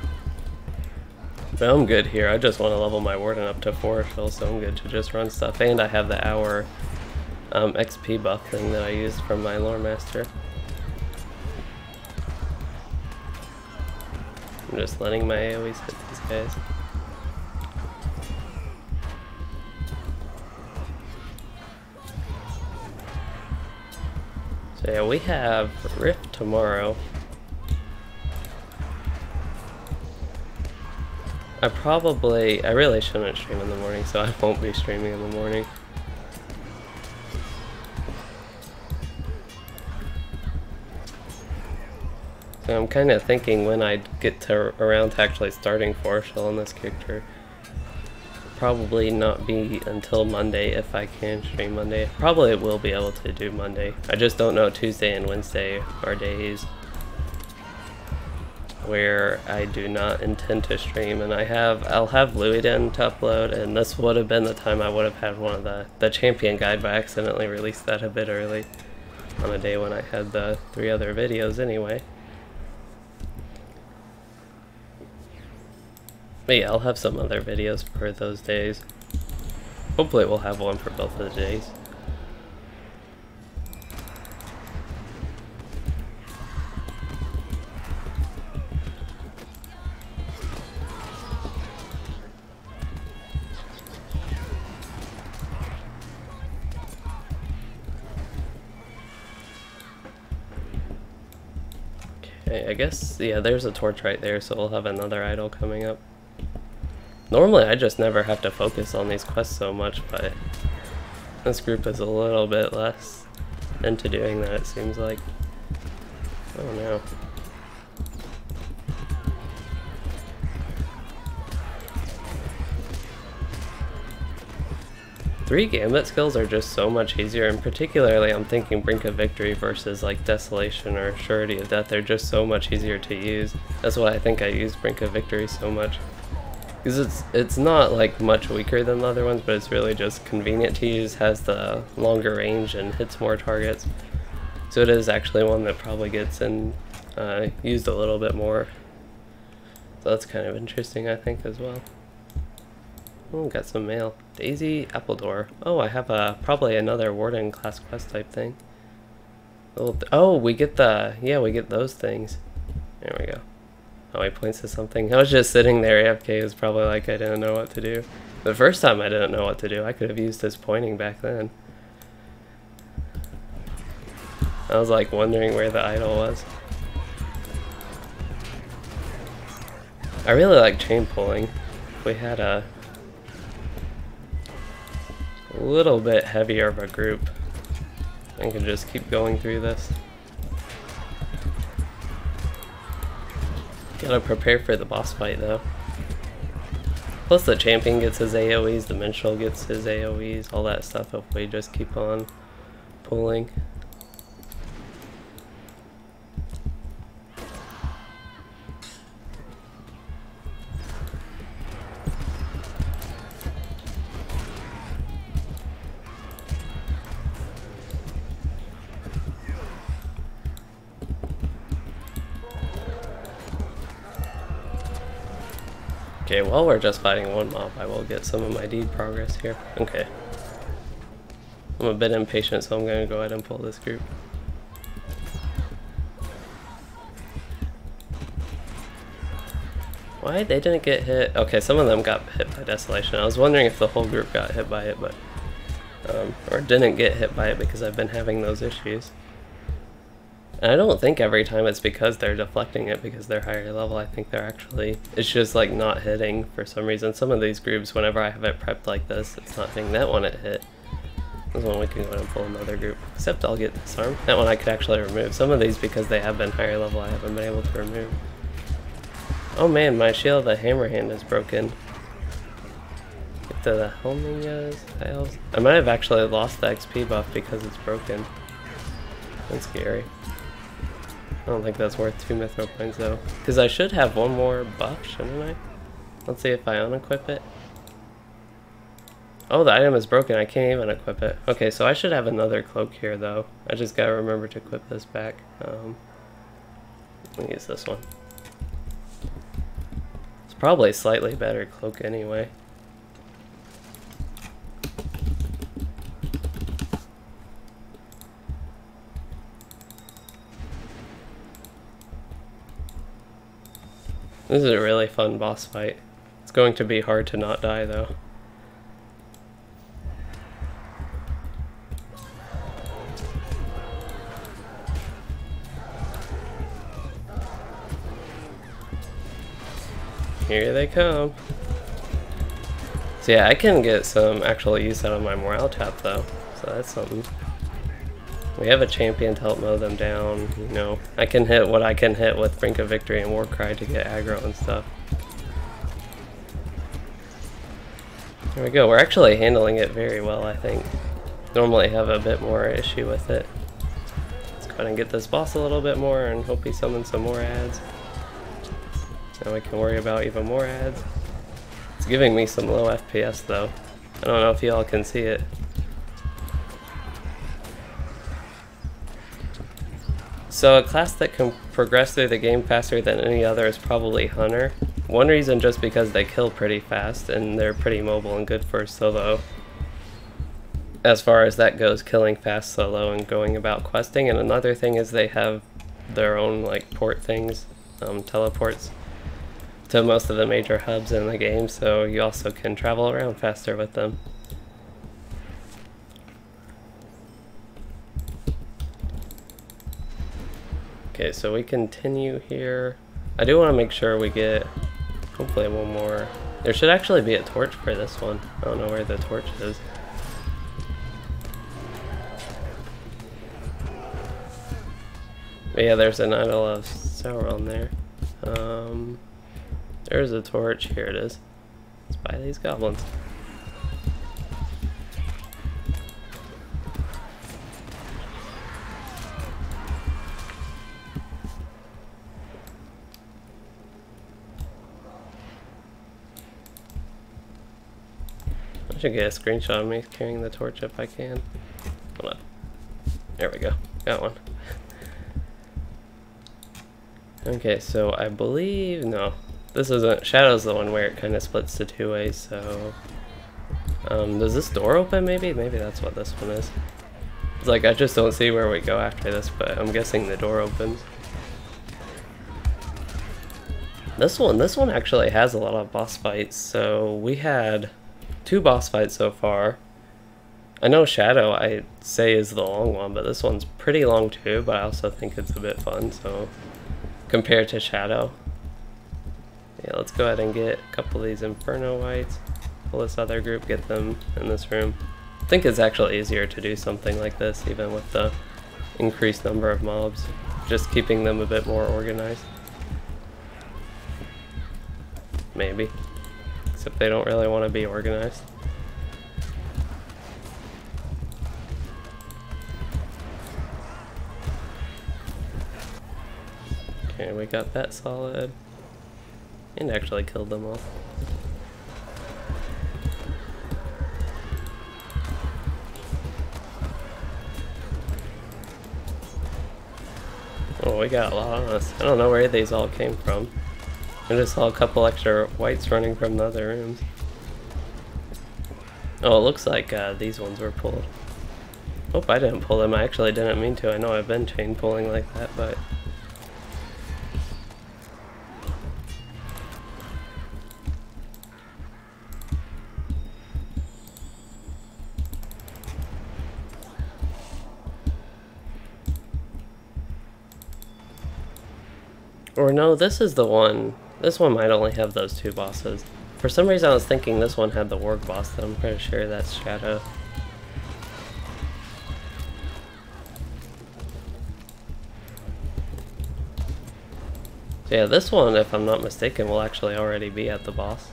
But I'm good here. I just want to level my Warden up to Forochel, so I'm good to just run stuff. And I have the hour XP buff thing that I used from my Lore Master. I'm just letting my AoEs hit these guys. So yeah, we have Rift tomorrow. I really shouldn't stream in the morning, so I won't be streaming in the morning. So I'm kind of thinking when I get to around to actually starting Forochel on this character. Probably not be until Monday if I can stream Monday. Probably will be able to do Monday. I just don't know, Tuesday and Wednesday are days where I do not intend to stream, and I'll have Louisden to upload, and this would have been the time I would have had one of the champion guide, but I accidentally released that a bit early on a day when I had the 3 other videos anyway. But yeah, I'll have some other videos for those days. Hopefully we'll have one for both of the days. Okay, I guess, yeah, there's a torch right there, so we'll have another idol coming up. Normally I just never have to focus on these quests so much, but this group is a little bit less into doing that, it seems like. Oh no. Three Gambit skills are just so much easier, and particularly I'm thinking Brink of Victory versus like Desolation or Surety of Death. They're just so much easier to use. That's why I think I use Brink of Victory so much. Because it's not like much weaker than the other ones, but it's really just convenient to use, has the longer range and hits more targets. So it is actually one that probably gets used a little bit more. So that's kind of interesting, I think, as well. Oh, got some mail. Daisy Appledore. Oh, I have probably another Warden class quest type thing. Oh, we get we get those things. There we go. Oh, he points to something. I was just sitting there AFK. It was probably like I didn't know what to do. The first time I didn't know what to do. I could have used his pointing back then. I was like wondering where the idol was. I really like chain pulling. If we had a little bit heavier of a group, I can just keep going through this. Gotta prepare for the boss fight though. Plus the champion gets his AoEs, the minstrel gets his AoEs, all that stuff if we just keep on pulling. Okay, while we're just fighting one mob, I will get some of my deed progress here. Okay. I'm a bit impatient, so I'm going to go ahead and pull this group. Why? They didn't get hit. Okay, some of them got hit by Desolation. I was wondering if the whole group got hit by it, but or didn't get hit by it because I've been having those issues. And I don't think every time it's because they're deflecting it because they're higher level. I think they're actually, it's just like not hitting for some reason. Some of these groups, whenever I have it prepped like this, it's not hitting. That one it hit. This one we can go ahead and pull another group. Except I'll get this arm. That one I could actually remove. Some of these, because they have been higher level, I haven't been able to remove. Oh man, my shield of the hammer hand is broken. Get to the helming tiles. I might have actually lost the XP buff because it's broken. That's scary. I don't think that's worth 2 mithril points though. Because I should have one more buff, shouldn't I? Let's see if I unequip it. Oh, the item is broken. I can't even equip it. Okay, so I should have another cloak here though. I just gotta remember to equip this back. Let me use this one. It's probably a slightly better cloak anyway. This is a really fun boss fight. It's going to be hard to not die though. Here they come. So yeah, I can get some actual use out of my morale tap though, so that's something. We have a champion to help mow them down, you know. I can hit what I can hit with Brink of Victory and Warcry to get aggro and stuff. There we go, we're actually handling it very well, I think. Normally have a bit more issue with it. Let's go ahead and get this boss a little bit more and hope he summons some more ads. Now we can worry about even more ads. It's giving me some low FPS though. I don't know if y'all can see it. So a class that can progress through the game faster than any other is probably Hunter. One reason just because they kill pretty fast and they're pretty mobile and good for solo. As far as that goes, killing fast solo and going about questing. And another thing is they have their own like port things, teleports to most of the major hubs in the game, so you also can travel around faster with them. Okay, so we continue here. I do want to make sure we get hopefully one more. There should actually be a torch for this one. I don't know where the torch is. But yeah, there's an idol of Sauron there. There's a torch. Here it is. Let's buy these goblins. I should get a screenshot of me carrying the torch if I can. Hold on. There we go. Got one. Okay, so I believe, no, this isn't, Shadow's the one where it kind of splits to 2 ways, so, does this door open maybe? Maybe that's what this one is. It's like, I just don't see where we go after this, but I'm guessing the door opens. This one actually has a lot of boss fights, so we had 2 boss fights so far. I know Shadow I say is the long one, but this one's pretty long too, but I also think it's a bit fun, so compared to Shadow. Yeah, let's go ahead and get a couple of these Inferno Whites, pull this other group, get them in this room. I think it's actually easier to do something like this, even with the increased number of mobs, just keeping them a bit more organized. Maybe. Except they don't really want to be organized. Okay, we got that solid. And actually killed them all. Oh, we got a lot on us. I don't know where these all came from. I just saw a couple extra whites running from the other rooms. Oh, it looks like these ones were pulled. Hope I didn't pull them. I actually didn't mean to. I know I've been chain pulling like that, but... Or no, this is the one. This one might only have those two bosses. For some reason I was thinking this one had the Warg boss, though I'm pretty sure that's Shadow. So yeah, this one, if I'm not mistaken, will actually already be at the boss.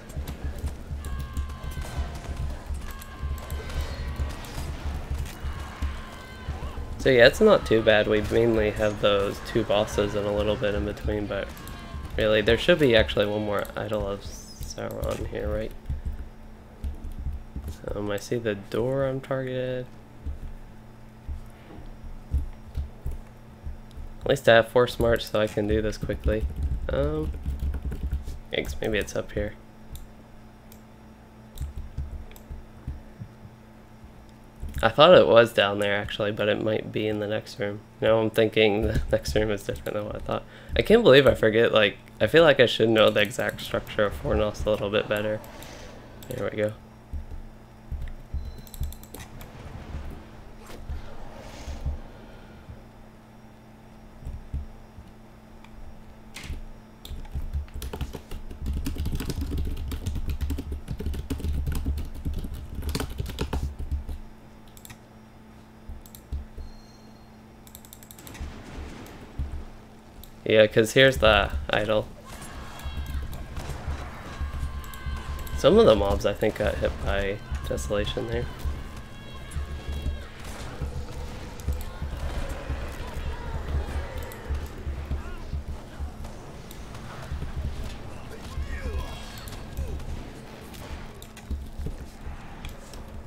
So yeah, it's not too bad. We mainly have those two bosses and a little bit in between, but really, there should be actually one more Idol of Sauron here, right? I see the door I'm targeted. At least I have Force March, so I can do this quickly. Yikes, maybe it's up here. I thought it was down there actually, but it might be in the next room. Now I'm thinking the next room is different than what I thought. I can't believe I forget, like, I feel like I should know the exact structure of Fornos a little bit better. There we go. Yeah, because here's the idol. Some of the mobs I think got hit by Desolation there.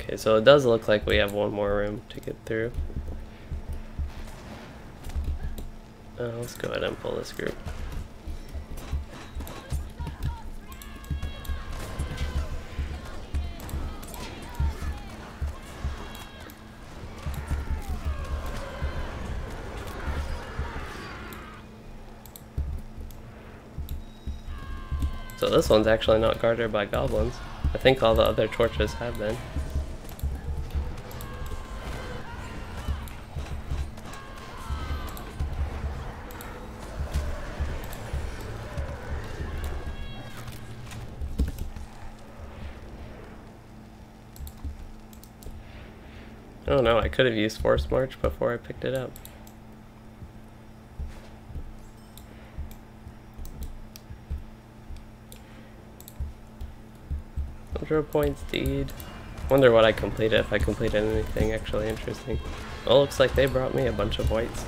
Okay, so it does look like we have one more room to get through. Let's go ahead and pull this group. So this one's actually not guarded by goblins. I think all the other torches have been. Oh no, I could have used Force March before I picked it up. LOTRO points, deed. Wonder what I completed, if I completed anything actually interesting. Well, looks like they brought me a bunch of whites.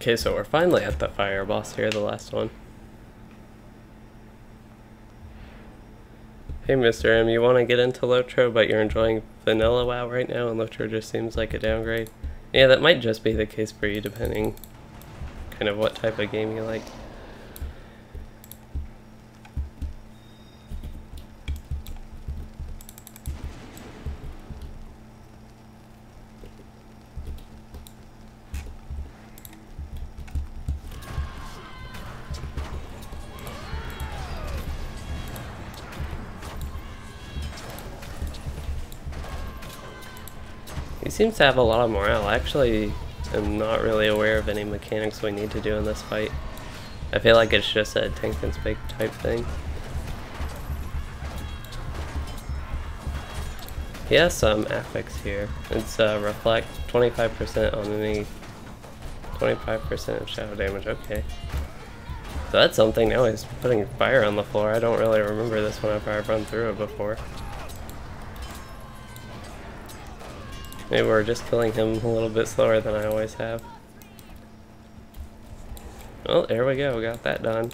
Okay, so we're finally at the fire boss here, the last one. Hey Mr. M, you want to get into LOTRO, but you're enjoying vanilla WoW right now, and LOTRO just seems like a downgrade? Yeah, that might just be the case for you, depending kind of what type of game you like. He seems to have a lot of morale. I actually am not really aware of any mechanics we need to do in this fight. I feel like it's just a tank and spike type thing. He has some affix here. It's reflect 25% on any 25% of shadow damage. Okay. So that's something. Now he's putting fire on the floor. I don't really remember this whenever I've run through it before. Maybe we're just killing him a little bit slower than I always have. Well, there we go, we got that done.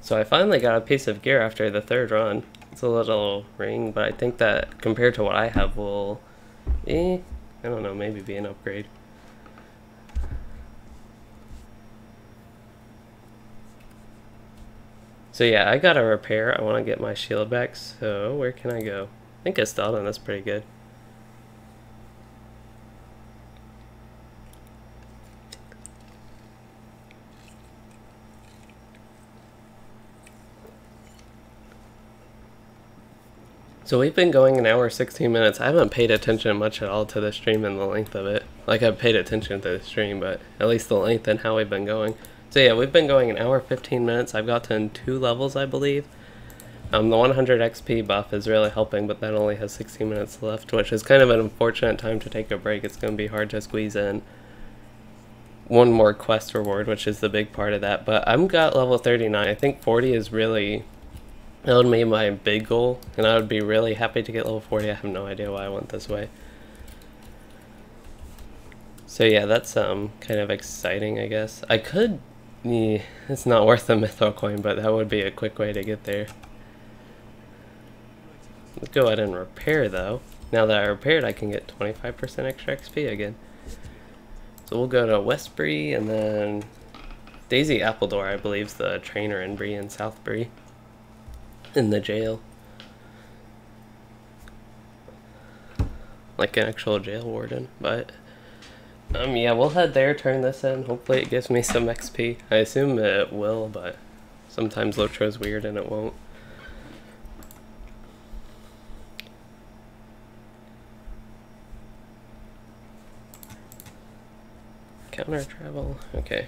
So I finally got a piece of gear after the third run. It's a little ring, but I think that compared to what I have will, I don't know, maybe be an upgrade. So yeah, I got a repair. I want to get my shield back, so where can I go? I think Estelden, that's pretty good. So we've been going an hour 16 minutes. I haven't paid attention much at all to the stream and the length of it. Like, I've paid attention to the stream, but at least the length and how we've been going. So yeah, we've been going an hour 15 minutes. I've gotten 2 levels, I believe. The 100 XP buff is really helping, but that only has 16 minutes left, which is kind of an unfortunate time to take a break. It's going to be hard to squeeze in one more quest reward, which is the big part of that. But I'm got level 39. I think 40 is really, that would be my big goal, and I would be really happy to get level 40. I have no idea why I went this way. So yeah, that's kind of exciting, I guess. I could, it's not worth the mythril coin, but that would be a quick way to get there. Let's go ahead and repair though. Now that I repaired, I can get 25% extra XP again. So we'll go to Westbury, and then Daisy Appledore, I believe, is the trainer in Bree and Southbury in the jail. Like an actual jail warden, but yeah, we'll head there, turn this in. Hopefully it gives me some XP. I assume it will, but sometimes LOTRO is weird and it won't. Counter travel, okay.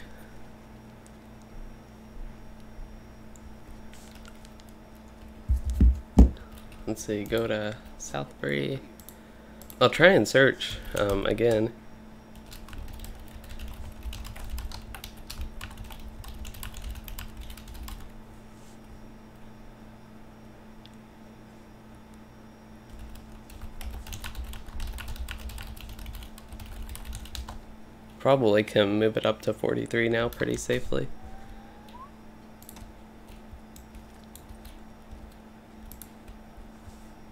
Let's see, go to Southbury. I'll try and search again. Probably can move it up to 43 now pretty safely.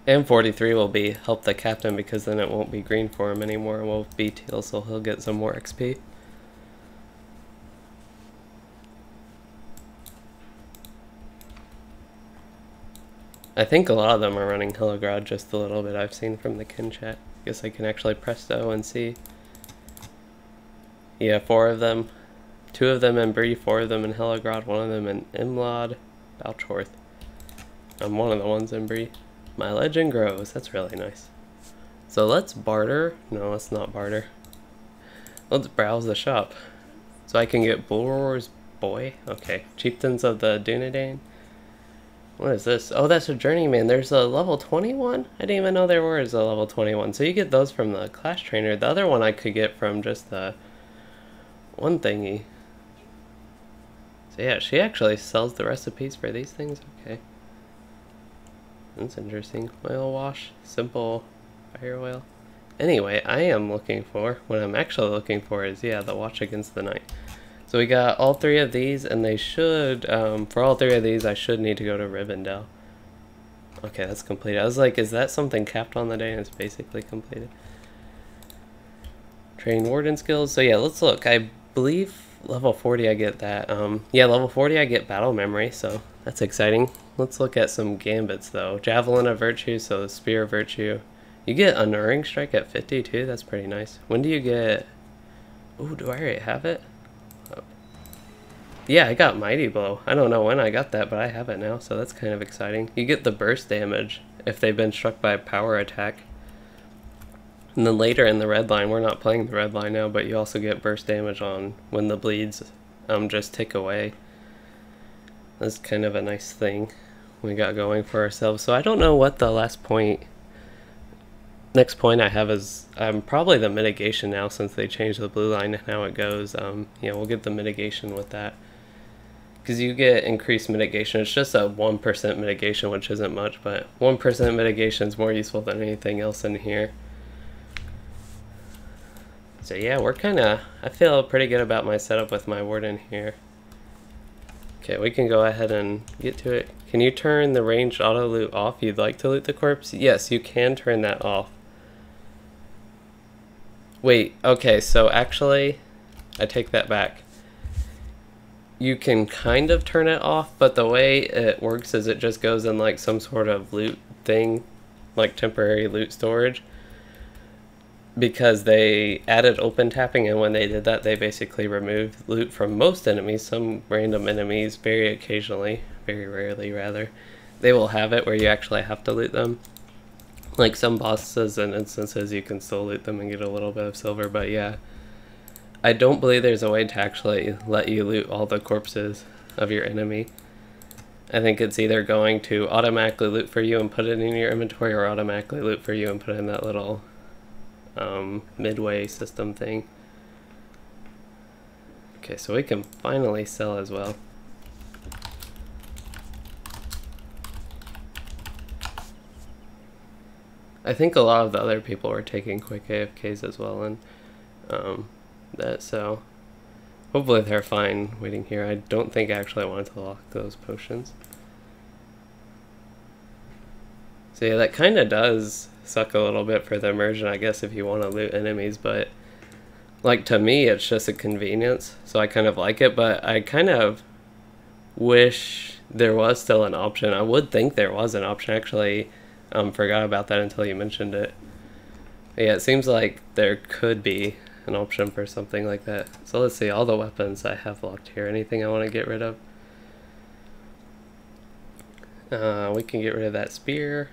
And 43 will be help the captain, because then it won't be green for him anymore. It will be teal, so he'll get some more XP. I think a lot of them are running Hillegrod just a little bit, I've seen from the kin chat. Guess I can actually presto and see. Yeah, 4 of them. 2 of them in Bree, 4 of them in Hillegrod, 1 of them in Imlad, Balchorth. I'm one of the ones in Bree. My legend grows. That's really nice. So let's barter. No, let's not barter. Let's browse the shop. So I can get Bulror's Boy. Okay. Chieftains of the Dunedain. What is this? Oh, that's a journeyman. There's a level 21? I didn't even know there was a level 21. So you get those from the class trainer. The other one I could get from just the one thingy. So yeah, she actually sells the recipes for these things. Okay. That's interesting. Oil wash. Simple fire oil. Anyway, I am looking for, what I'm actually looking for is, yeah, the Watch Against the Night. So we got all 3 of these, and they should, for all 3 of these, I should need to go to Rivendell. Okay, that's completed. I was like, is that something capped on the day? And it's basically completed. Train Warden skills. So yeah, let's look. I believe level 40 I get that. Yeah, level 40 I get battle memory, so that's exciting. Let's look at some gambits though. Javelin of Virtue, so the Spear of Virtue. You get Unerring Strike at 50 too, that's pretty nice. When do you get... Ooh, do I already have it? Oh. Yeah, I got Mighty Blow. I don't know when I got that, but I have it now, so that's kind of exciting. You get the burst damage if they've been struck by a power attack. And then later in the red line, we're not playing the red line now, but you also get burst damage on when the bleeds just tick away. That's kind of a nice thing we got going for ourselves. So I don't know what the last point, next point I have is probably the mitigation now, since they changed the blue line and how it goes. Yeah, we'll get the mitigation with that. Because you get increased mitigation. It's just a 1% mitigation, which isn't much, but 1% mitigation is more useful than anything else in here. So yeah, we're kind of, I feel pretty good about my setup with my Warden here. Okay, we can go ahead and get to it. Can you turn the ranged auto loot off? You'd like to loot the corpse? Yes, you can turn that off. Wait, okay, so actually, I take that back. You can kind of turn it off, but the way it works is it just goes in like some sort of loot thing, like temporary loot storage, because they added open tapping, and when they did that, they basically removed loot from most enemies. Some random enemies, very occasionally, very rarely rather, they will have it where you actually have to loot them. Like some bosses and instances, you can still loot them and get a little bit of silver, but yeah. I don't believe there's a way to actually let you loot all the corpses of your enemy. I think it's either going to automatically loot for you and put it in your inventory, or automatically loot for you and put it in that little midway system thing. Okay, so we can finally sell as well. I think a lot of the other people were taking quick AFKs as well, and so hopefully they're fine waiting here. I don't think I actually wanted to lock those potions. So yeah, that kind of does suck a little bit for the immersion, I guess, if you want to loot enemies, but like to me it's just a convenience, so I kind of like it, but I kind of wish there was still an option. I would think there was an option, actually. Forgot about that until you mentioned it. But yeah, it seems like there could be an option for something like that. So let's see, all the weapons I have locked here. Anything I want to get rid of? We can get rid of that spear.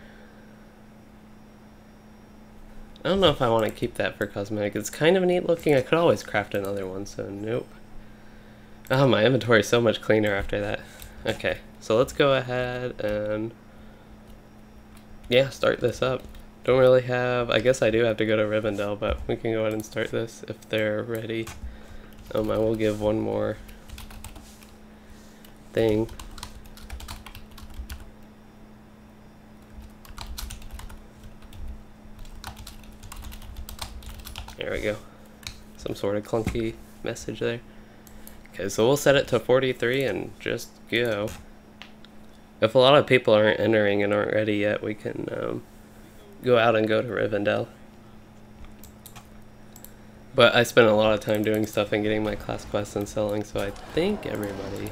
I don't know if I want to keep that for cosmetic. It's kind of neat looking. I could always craft another one, so nope. Oh, my inventory is so much cleaner after that. Okay, so let's go ahead and yeah, start this up. Don't really have, I guess I do have to go to Rivendell, but we can go ahead and start this if they're ready. I will give one more thing. There we go. Some sort of clunky message there. Okay, so we'll set it to 43 and just go. If a lot of people aren't entering and aren't ready yet, we can go out and go to Rivendell. But I spent a lot of time doing stuff and getting my class quests and selling, so I think everybody...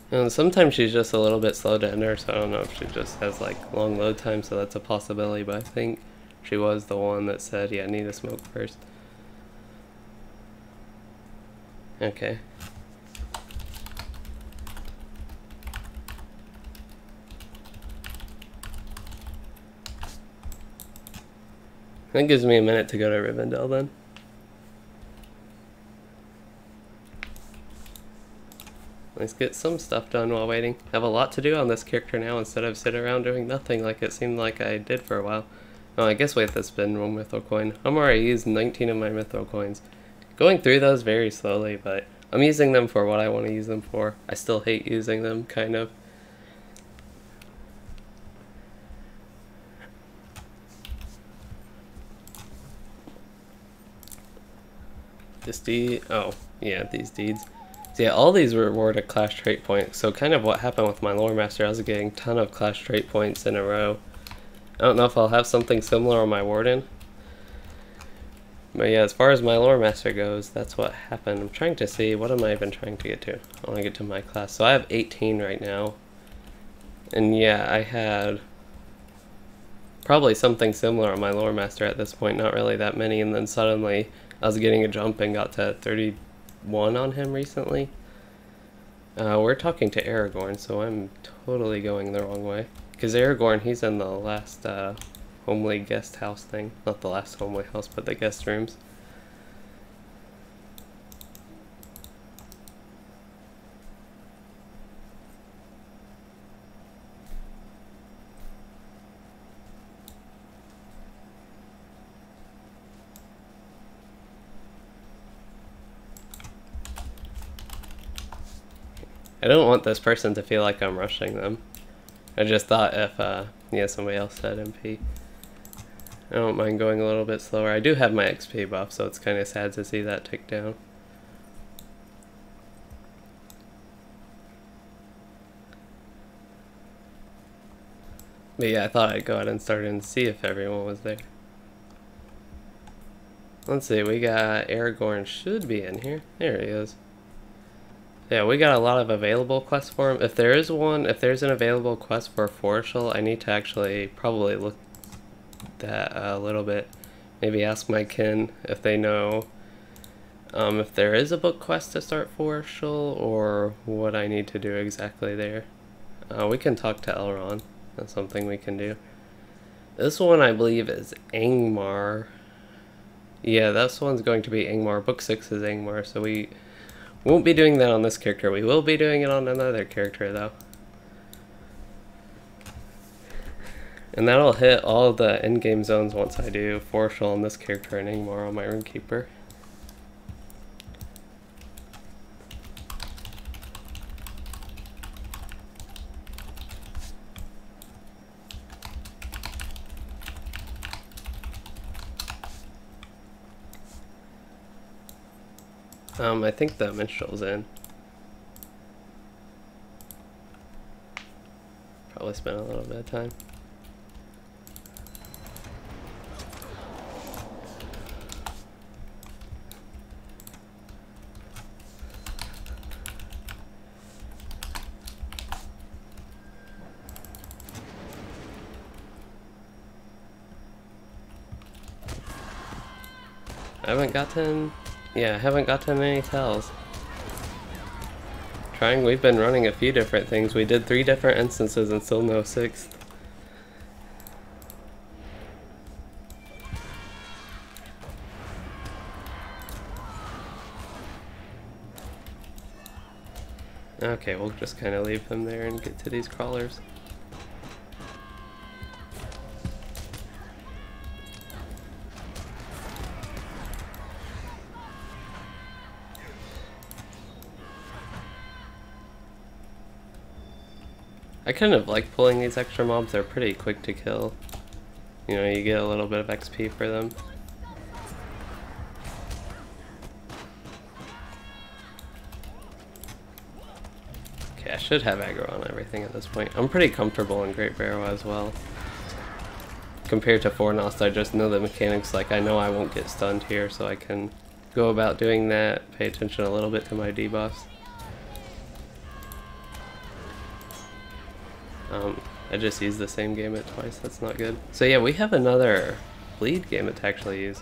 And sometimes she's just a little bit slow to enter, so I don't know if she just has like long load time, so that's a possibility, but I think she was the one that said, yeah, I need to smoke first. Okay. That gives me a minute to go to Rivendell then. Let's get some stuff done while waiting. I have a lot to do on this character now instead of sit around doing nothing like it seemed like I did for a while. Oh, I guess we have to spend one mythril coin. I'm already used 19 of my mythril coins. Going through those very slowly, but I'm using them for what I want to use them for. I still hate using them, kind of. This deed, oh, yeah, these deeds. So yeah, all these reward a class trait point. So kind of what happened with my lore master, I was getting a ton of class trait points in a row. I don't know if I'll have something similar on my Warden. But yeah, as far as my lore master goes, that's what happened. I'm trying to see, what am I even trying to get to? I want to get to my class. So I have 18 right now. And yeah, I had probably something similar on my lore master at this point, not really that many, and then suddenly I was getting a jump and got to 31 on him recently. We're talking to Aragorn, so I'm totally going the wrong way. Because Aragorn, he's in the last homely guest house thing. Not the last homely house, but the guest rooms. I I don't want this person to feel like I'm rushing them. I just thought if, yeah, somebody else said MP. I don't mind going a little bit slower. I do have my XP buff, so it's kind of sad to see that tick down. But yeah, I thought I'd go ahead and start and see if everyone was there. Let's see, we got Aragorn should be in here. There he is. Yeah, we got a lot of available quests for him. If there is one, if there's an available quest for Forochel, I need to actually probably look at that a little bit. Maybe ask my kin if they know if there is a book quest to start Forochel or what I need to do exactly there. We can talk to Elrond. That's something we can do. This one I believe is Angmar. Yeah, this one's going to be Angmar. Book 6 is Angmar, so we won't be doing that on this character. We will be doing it on another character, though. And that'll hit all the endgame zones once I do Forochel on this character and Angmar on my Rune Keeper. I think the minstrel's in. Probably spent a little bit of time. I haven't gotten any tells. We've been running a few different things. We did 3 different instances and still no 6th. Okay, we'll just kind of leave them there and get to these crawlers. I kind of like pulling these extra mobs. They're pretty quick to kill. You know, you get a little bit of XP for them. Okay, I should have aggro on everything at this point. I'm pretty comfortable in Great Barrow as well. Compared to Fornost, I just know the mechanics. Like, I know I won't get stunned here, so I can go about doing that. Pay attention a little bit to my debuffs. I just used the same gambit twice, that's not good. So yeah, we have another bleed gambit to actually use.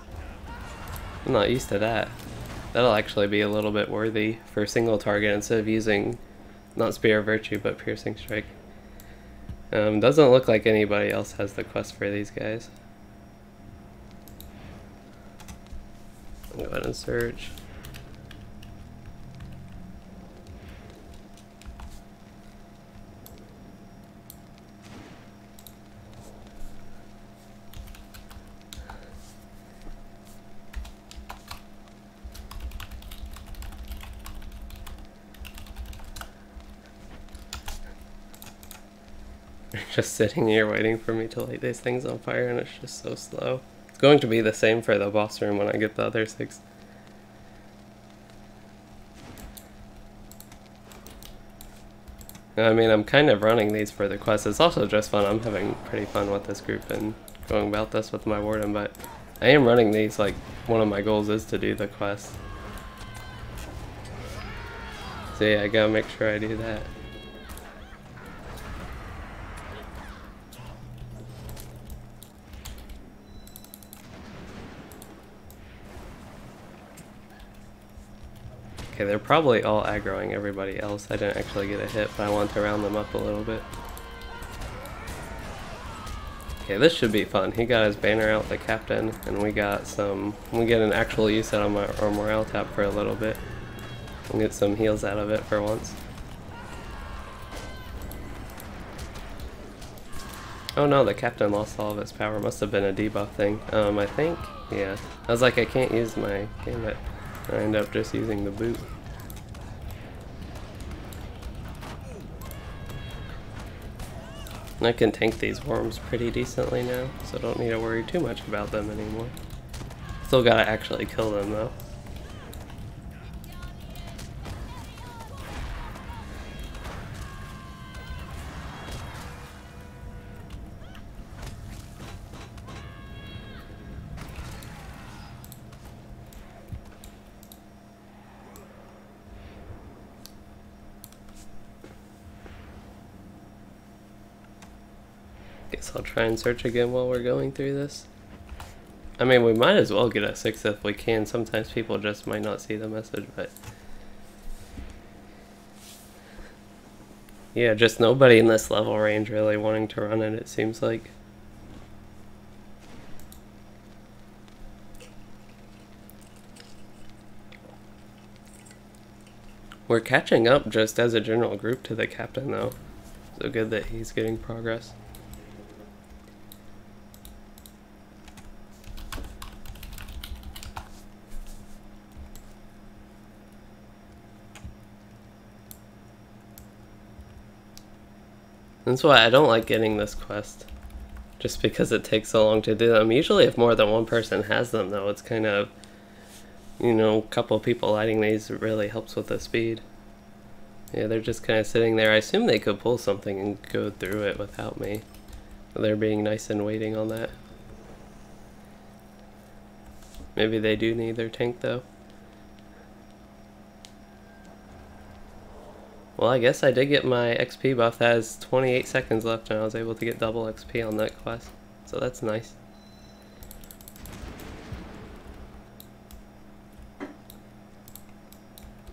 I'm not used to that. That'll actually be a little bit worthy for single target instead of using, not Spear of Virtue, but Piercing Strike. Doesn't look like anybody else has the quest for these guys. I'll go ahead and search. Just sitting here waiting for me to light these things on fire, and it's just so slow. It's going to be the same for the boss room when I get the other 6. I mean, I'm kind of running these for the quest. It's also just fun. I'm having pretty fun with this group and going about this with my Warden, but I am running these like one of my goals is to do the quest. So yeah, I gotta make sure I do that. Okay, they're probably all aggroing everybody else. I didn't actually get a hit, but I want to round them up a little bit. Okay, this should be fun. He got his banner out, the captain, and we get an actual use out of our morale tap for a little bit. We'll get some heals out of it for once. Oh no, the captain lost all of its power. Must have been a debuff thing. I think, yeah. I was like, I can't use my gambit. I end up just using the boot. I can tank these worms pretty decently now, so don't need to worry too much about them anymore. Still gotta actually kill them though. Guess I'll try and search again while we're going through this. I mean, we might as well get a 6 if we can. Sometimes people just might not see the message, but... yeah, just nobody in this level range really wanting to run it seems like. We're catching up just as a general group to the captain though. So good that he's getting progress. That's why I don't like getting this quest, just because it takes so long to do them. Usually if more than one person has them though, it's kind of, you know, a couple people lighting these really helps with the speed. Yeah, they're just kind of sitting there. I assume they could pull something and go through it without me. They're being nice and waiting on that. Maybe they do need their tank though. Well, I guess I did get my XP buff. That has 28 seconds left and I was able to get double XP on that quest. So that's nice.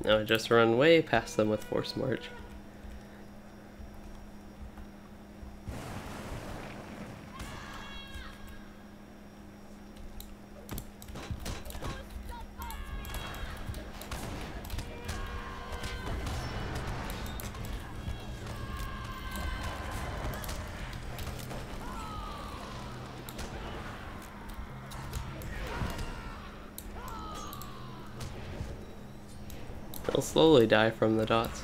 Now I just run way past them with Force March. They'll slowly die from the dots.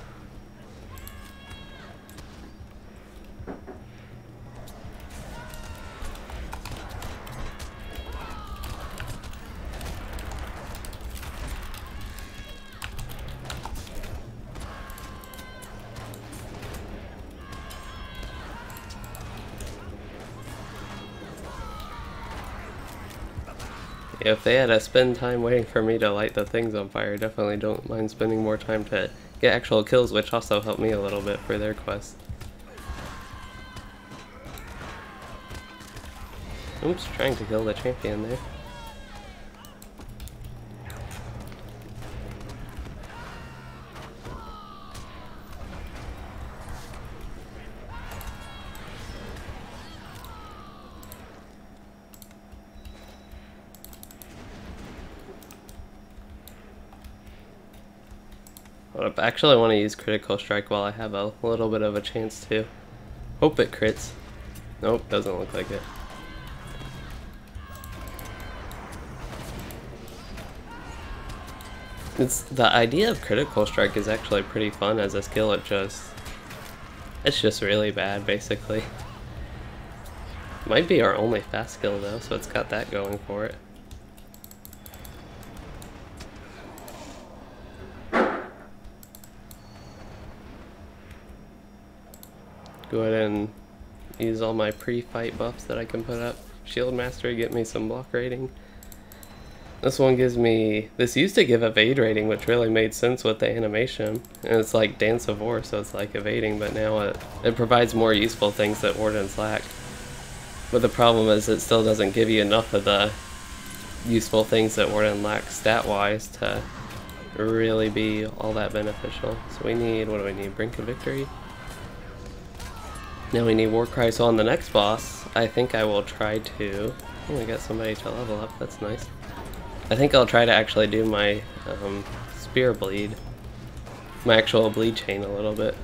Yeah, if they had to spend time waiting for me to light the things on fire, definitely don't mind spending more time to get actual kills, which also helped me a little bit for their quest. Oops, trying to kill the champion there. I actually want to use Critical Strike while I have a little bit of a chance to. Hope it crits. Nope, doesn't look like it. The idea of Critical Strike is actually pretty fun as a skill. It's just really bad basically. Might be our only fast skill though, so it's got that going for it. Go ahead and use all my pre-fight buffs that I can put up. Shield Mastery, get me some block rating. This one gives me... this used to give evade rating, which really made sense with the animation. And it's like Dance of War, so it's like evading, but now it provides more useful things that Wardens lack. But the problem is it still doesn't give you enough of the useful things that Warden lacks stat-wise to really be all that beneficial. So we need... what do we need? Brink of Victory? Now we need Warcry, so on the next boss, I think I will try to... oh, we got somebody to level up, that's nice. I think I'll try to actually do my Spear Bleed. My actual bleed chain a little bit.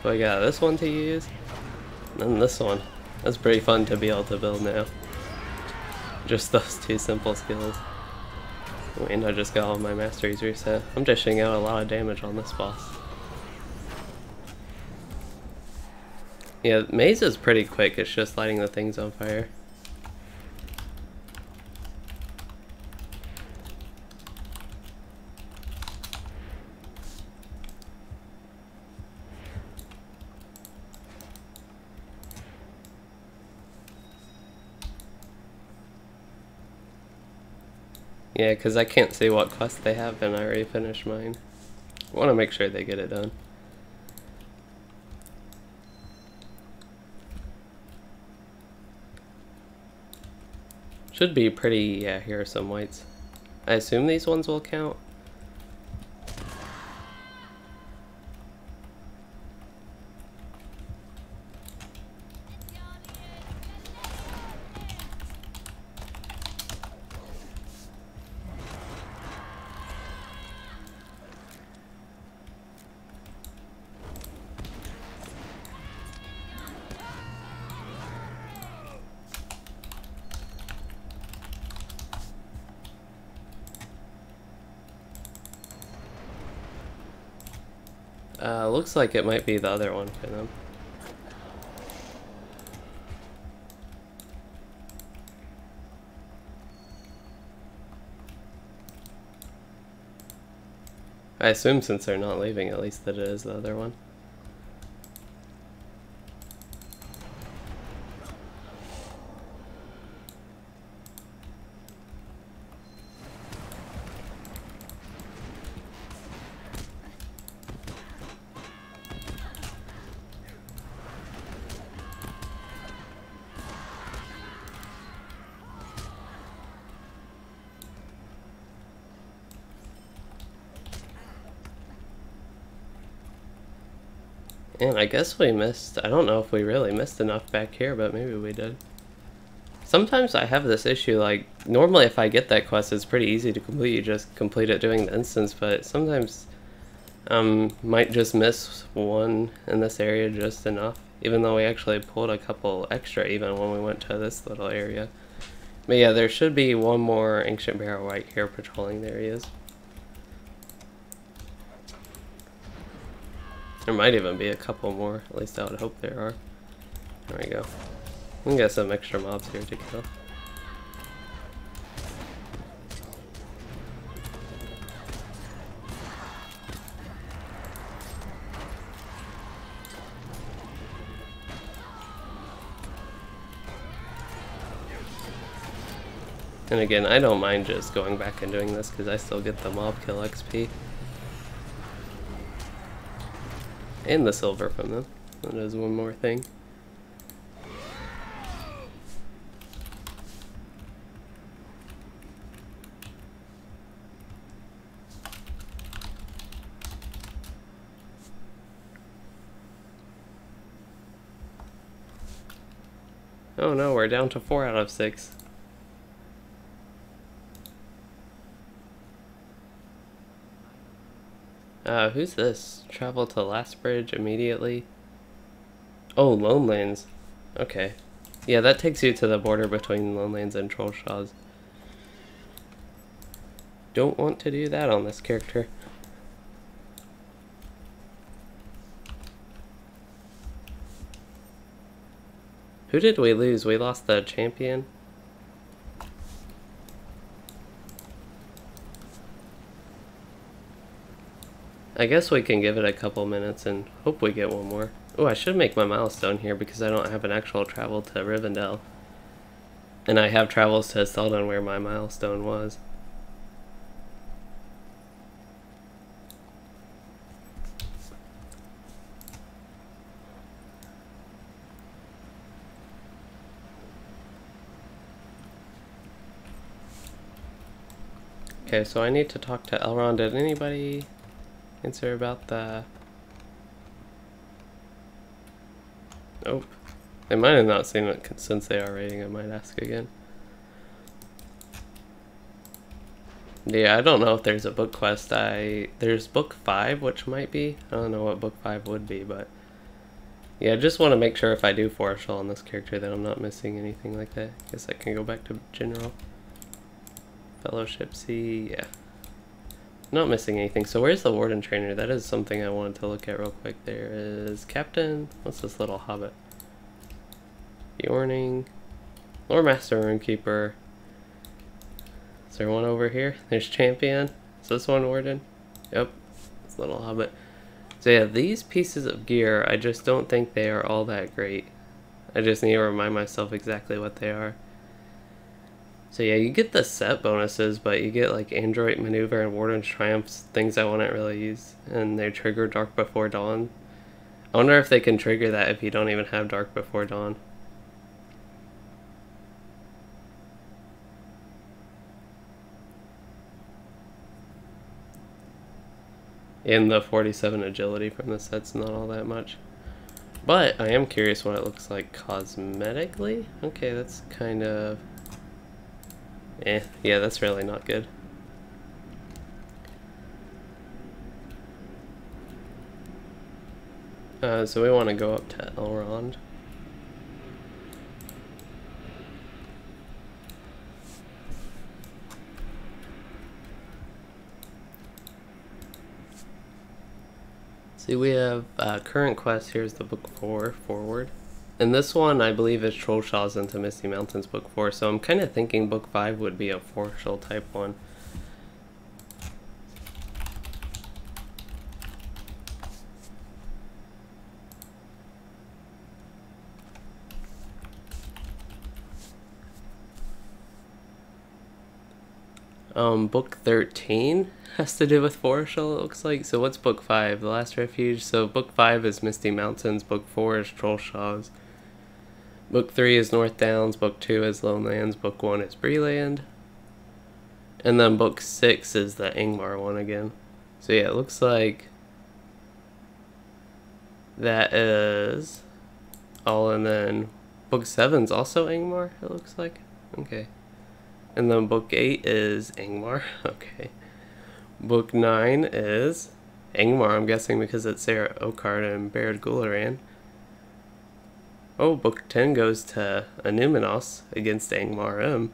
So I got this one to use, and then this one. That's pretty fun to be able to build now. Just those two simple skills. And I just got all my masteries reset. I'm dishing out a lot of damage on this boss. Yeah, maze is pretty quick, it's just lighting the things on fire. Yeah, because I can't see what quest they have and I already finished mine. I want to make sure they get it done. Should be pretty, yeah, here are some whites. I assume these ones will count. Looks like it might be the other one for them. I assume since they're not leaving, at least that it is the other one. And I guess we missed, I don't know if we really missed enough back here, but maybe we did. Sometimes I have this issue, like, normally if I get that quest, it's pretty easy to complete, you just complete it doing the instance, but sometimes might just miss one in this area just enough, even though we actually pulled a couple extra even when we went to this little area. But yeah, there should be one more Ancient Barrow White here patrolling the areas. There might even be a couple more, at least I would hope there are. There we go. We can get some extra mobs here to kill. And again, I don't mind just going back and doing this because I still get the mob kill XP. And the silver from them. That is one more thing. Oh no, we're down to 4 out of 6. Who's this? Travel to last bridge immediately. Oh, Lonelands. Okay. Yeah, that takes you to the border between Lonelands and Trollshaws. Don't want to do that on this character. Who did we lose? We lost the champion. I guess we can give it a couple minutes and hope we get one more. Oh, I should make my milestone here because I don't have an actual travel to Rivendell. And I have travels to Seldon where my milestone was. Okay, so I need to talk to Elrond. Did anybody answer about the... Nope. They might have not seen it since they are raiding. I might ask again. Yeah, I don't know if there's a book quest. There's book 5, which might be. I don't know what book 5 would be, but... Yeah, I just want to make sure if I do Forochel on this character that I'm not missing anything like that. Guess I can go back to General. Fellowship C, yeah. Not missing anything. So where's the Warden trainer? That is something I wanted to look at real quick. There is Captain. What's this little hobbit? Bjorning. Lore Master Rune Keeper. Is there one over here? There's Champion. Is this one Warden? Yep. It's Little Hobbit. So yeah, these pieces of gear, I just don't think they are all that great. I just need to remind myself exactly what they are. So yeah, you get the set bonuses, but you get like Android Maneuver and Warden's Triumphs, things I wouldn't really use. And they trigger Dark Before Dawn. I wonder if they can trigger that if you don't even have Dark Before Dawn. And the 47 agility from the set's not all that much. But I am curious what it looks like cosmetically. Okay, that's kind of... yeah, that's really not good. So we want to go up to Elrond. See, we have current quest. Here's the book 4 forward. And this one, I believe, is Trollshaw's into Misty Mountains book 4. So I'm kind of thinking book 5 would be a Forochel type one. Book 13 has to do with Forochel, it looks like. So what's book 5? The Last Refuge. So book 5 is Misty Mountains, book 4 is Trollshaw's. Book 3 is North Downs, book 2 is Lone Lands, book 1 is Breeland. And then book 6 is the Angmar one again. So yeah, it looks like that is all, and then book 7's also Angmar, it looks like. Okay. And then book 8 is Angmar. Okay. Book 9 is Angmar, I'm guessing because it's Sarah Oakheart and Baird Gularan. Oh, book 10 goes to Anuminos against Angmar M.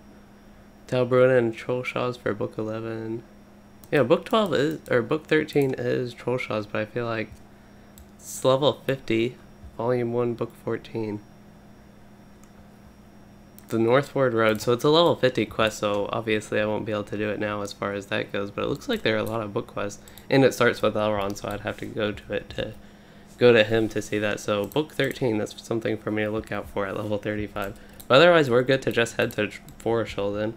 Talbruna and Trollshaw's for book 11. Yeah, book 12 is, or book 13 is Trollshaw's, but I feel like it's level 50, volume 1, book 14. The Northward Road, so it's a level 50 quest, so obviously I won't be able to do it now as far as that goes, but it looks like there are a lot of book quests, and it starts with Elrond, so I'd have to go to it to go to him to see that. So book 13, that's something for me to look out for at level 35. But otherwise, we're good to just head to Forochel then.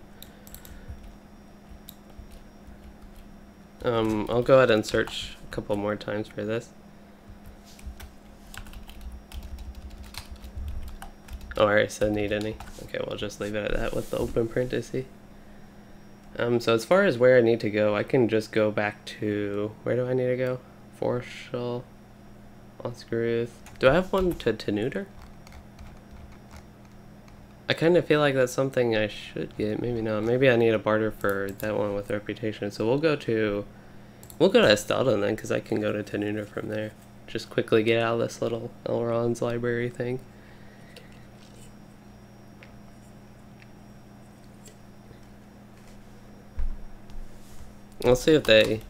I'll go ahead and search a couple more times for this. Oh, I already said need any. Okay, we'll just leave it at that with the open parenthesis. So as far as where I need to go, I can just go back to... Where do I need to go? Forochel, Oscaruth. Do I have one to Tenuter? I kind of feel like that's something I should get. Maybe not. Maybe I need a barter for that one with reputation. So we'll go to Estelden then, because I can go to Tenuter from there. Just quickly get out of this little Elrond's library thing. I'll see if they...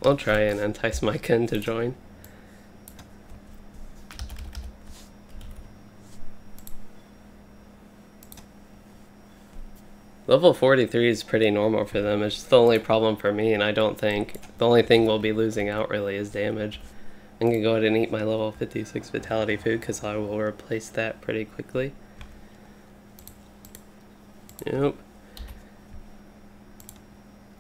I'll try and entice my kin to join. Level 43 is pretty normal for them. It's just the only problem for me, and I don't think the only thing we'll be losing out really is damage. I'm gonna go ahead and eat my level 56 vitality food because I will replace that pretty quickly. Yep.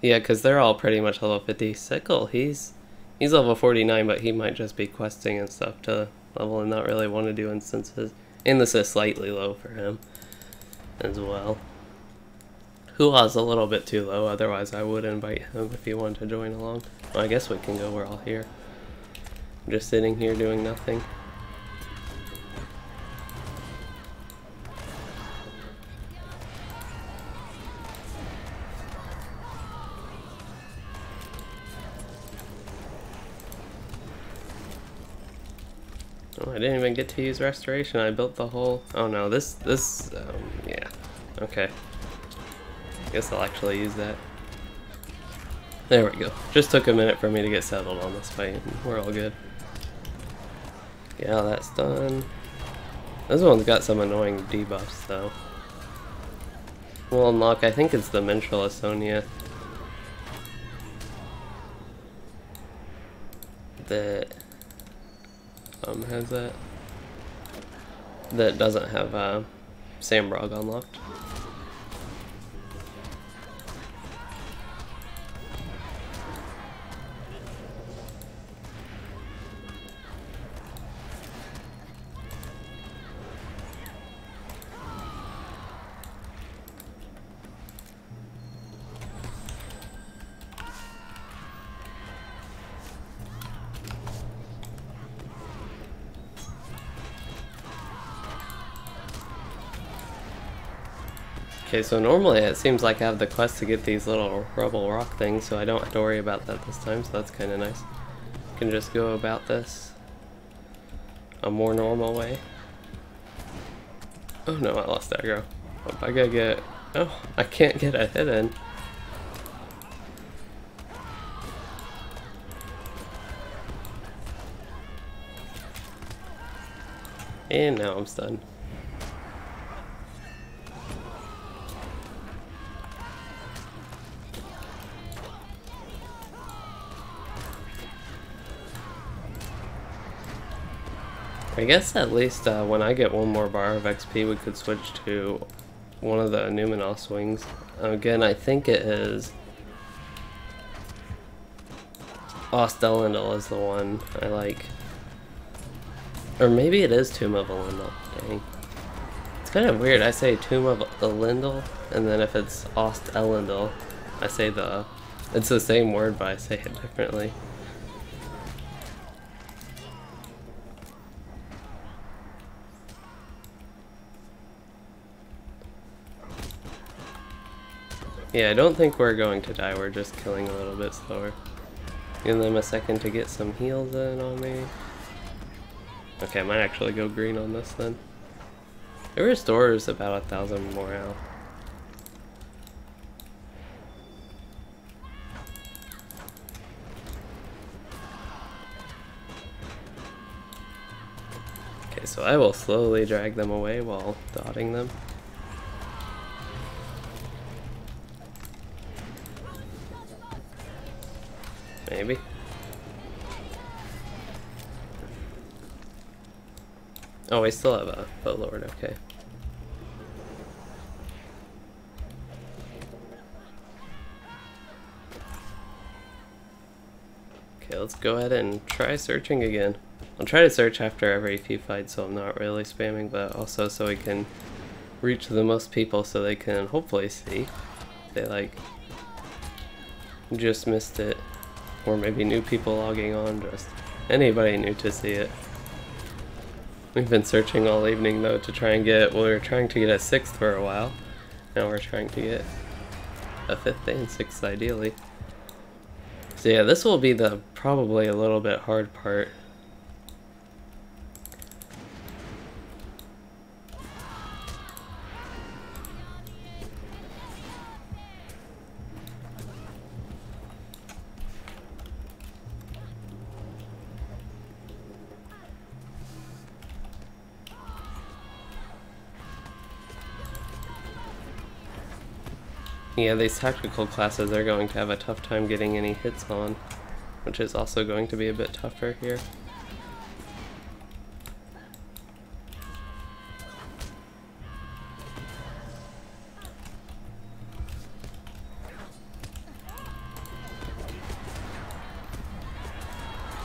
Yeah, because they're all pretty much level 50. Sickle, he's level 49, but he might just be questing and stuff to level and not really want to do instances. And this is slightly low for him as well. Hua's a little bit too low, otherwise I would invite him if he wanted to join along. Well, I guess we can go, we're all here. I'm just sitting here doing nothing. Oh, I didn't even get to use restoration. I built the whole... Oh no, yeah. Okay. Guess I'll actually use that. There we go. Just took a minute for me to get settled on this fight. We're all good. Yeah, that's done. This one's got some annoying debuffs though. We'll unlock, I think it's the Minstrel of Sonia. That has that doesn't have Sambrog unlocked. Okay, so normally it seems like I have the quest to get these little rubble rock things, so I don't have to worry about that this time, so that's kind of nice. I can just go about this a more normal way. Oh no, I lost aggro. Oh, I gotta get... Oh, I can't get a hit in. And now I'm stunned. I guess at least when I get one more bar of XP, we could switch to one of the Numenos wings. Again, I think it is Ostelindel is the one I like. Or maybe it is Tomb of Elendil. Dang. It's kind of weird. I say Tomb of Elendil, and then if it's Ostelindel, I say it's the same word, but I say it differently. Yeah, I don't think we're going to die, we're just killing a little bit slower. Give them a second to get some heals in on me. Okay, I might actually go green on this then. It restores about 1,000 morale. Okay, so I will slowly drag them away while dotting them. Maybe. Oh, we still have a Lord, okay. Okay, let's go ahead and try searching again. I'll try to search after every few fights so I'm not really spamming, but also so we can reach the most people so they can hopefully see. They like just missed it. Or maybe new people logging on, just anybody new to see it. We've been searching all evening though to try and get, well, we were trying to get a 6th for a while. Now we're trying to get a 5th and 6th ideally. So yeah, this will be the probably a little bit hard part. Yeah, these tactical classes are going to have a tough time getting any hits on, which is also going to be a bit tougher here.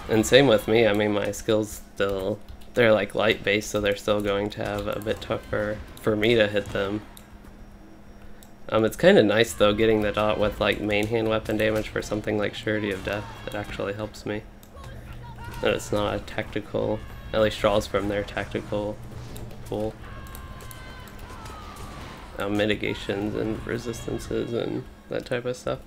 And same with me, I mean my skills still, they're like light based, so they're still going to have a bit tougher for me to hit them. It's kind of nice though getting the dot with like main hand weapon damage for something like Surety of Death. It actually helps me. And it's not a tactical, at least draws from their tactical pool. Mitigations and resistances and that type of stuff.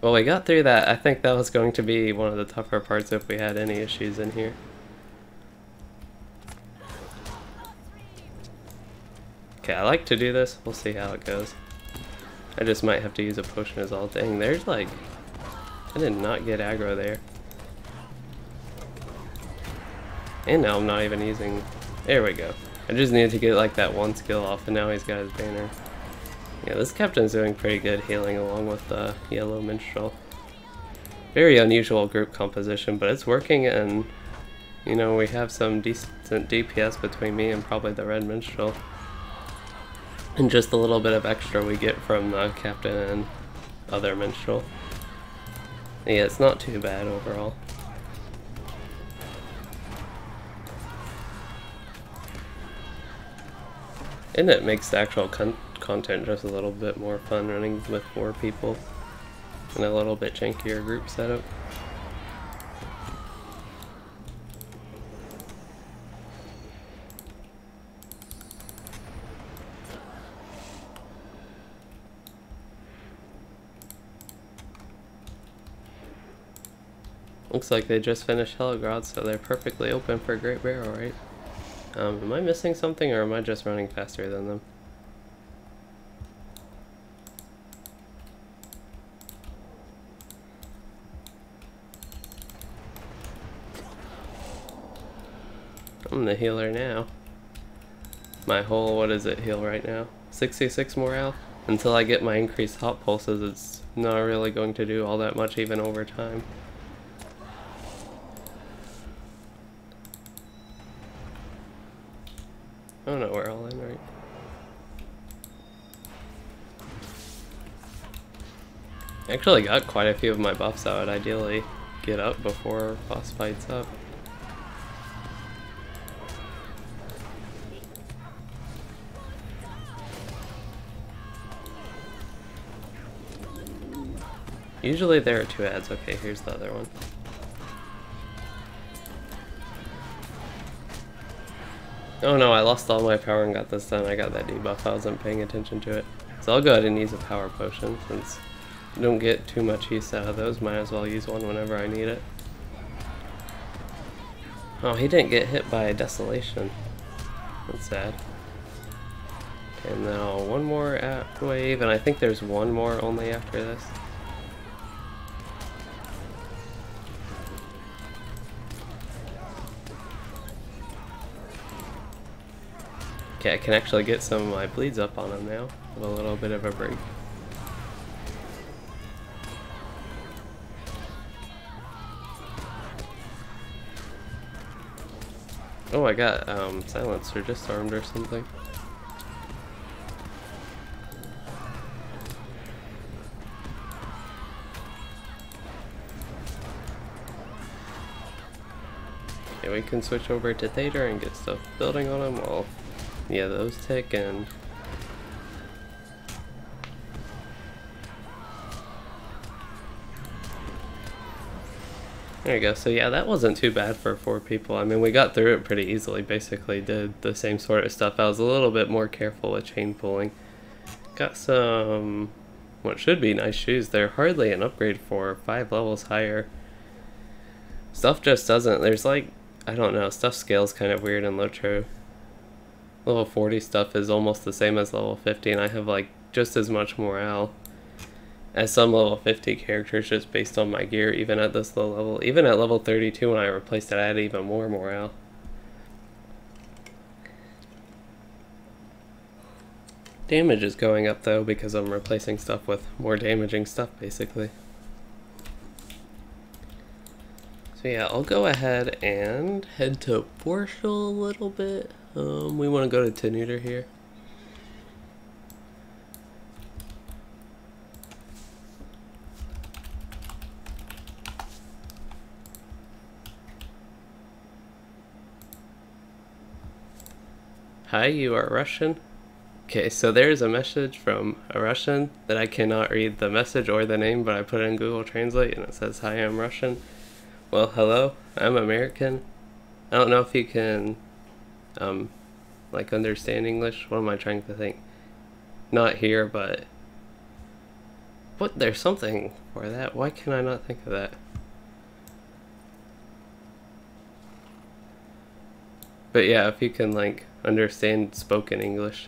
Well, we got through that. I think that was going to be one of the tougher parts if we had any issues in here. Okay, I like to do this. We'll see how it goes. I just might have to use a potion as all. Dang, there's like... I did not get aggro there. And now I'm not even using... There we go. I just needed to get like that one skill off, and now he's got his banner. Yeah, this captain's doing pretty good healing along with the yellow minstrel. Very unusual group composition, but it's working, and you know, we have some decent DPS between me and probably the red minstrel. And just a little bit of extra we get from the captain and other minstrel. Yeah, it's not too bad overall. And it makes the actual content just a little bit more fun running with 4 people and a little bit jankier group setup. Looks like they just finished Helgrod, so they're perfectly open for Great Barrel, right? Am I missing something, or am I just running faster than them? I'm the healer now. My whole, what is it, heal right now? 66 morale? Until I get my increased hot pulses, it's not really going to do all that much even over time. Oh no, we're all in, right? I actually got quite a few of my buffs out. I'd ideally get up before boss fights up. Usually there are 2 ads. Okay, here's the other one. Oh no, I lost all my power and got this done. I got that debuff. I wasn't paying attention to it. So I'll go ahead and use a power potion since I don't get too much use out of those. Might as well use one whenever I need it. Oh, he didn't get hit by a desolation. That's sad. And now one more wave, and I think there's one more only after this. Okay, I can actually get some of my bleeds up on him now with a little bit of a break. Oh, I got silencer disarmed or something. Okay, we can switch over to Theta and get stuff building on him while, yeah, those tick. And there you go. So yeah, that wasn't too bad for 4 people. I mean, we got through it pretty easily. Basically did the same sort of stuff. I was a little bit more careful with chain pulling. Got some what should be nice shoes. They're hardly an upgrade for 5 levels higher. Stuff just doesn't. There's like, I don't know, stuff scales kind of weird in LOTRO. Level 40 stuff is almost the same as level 50, and I have like just as much morale as some level 50 characters just based on my gear, even at this low level. Even at level 32 when I replaced it, I had even more morale. Damage is going up though because I'm replacing stuff with more damaging stuff basically. So yeah, I'll go ahead and head to Forochel a little bit. We want to go to Tenuter here. Hi, you are Russian? Okay, so there's a message from a Russian that I cannot read the message or the name, but I put it in Google Translate and it says, "Hi, I'm Russian." Well, hello, I'm American. I don't know if you can, like, understand English. What am I trying to think? Not here, but... What? There's something for that. Why can I not think of that? But yeah, if you can, like, understand spoken English,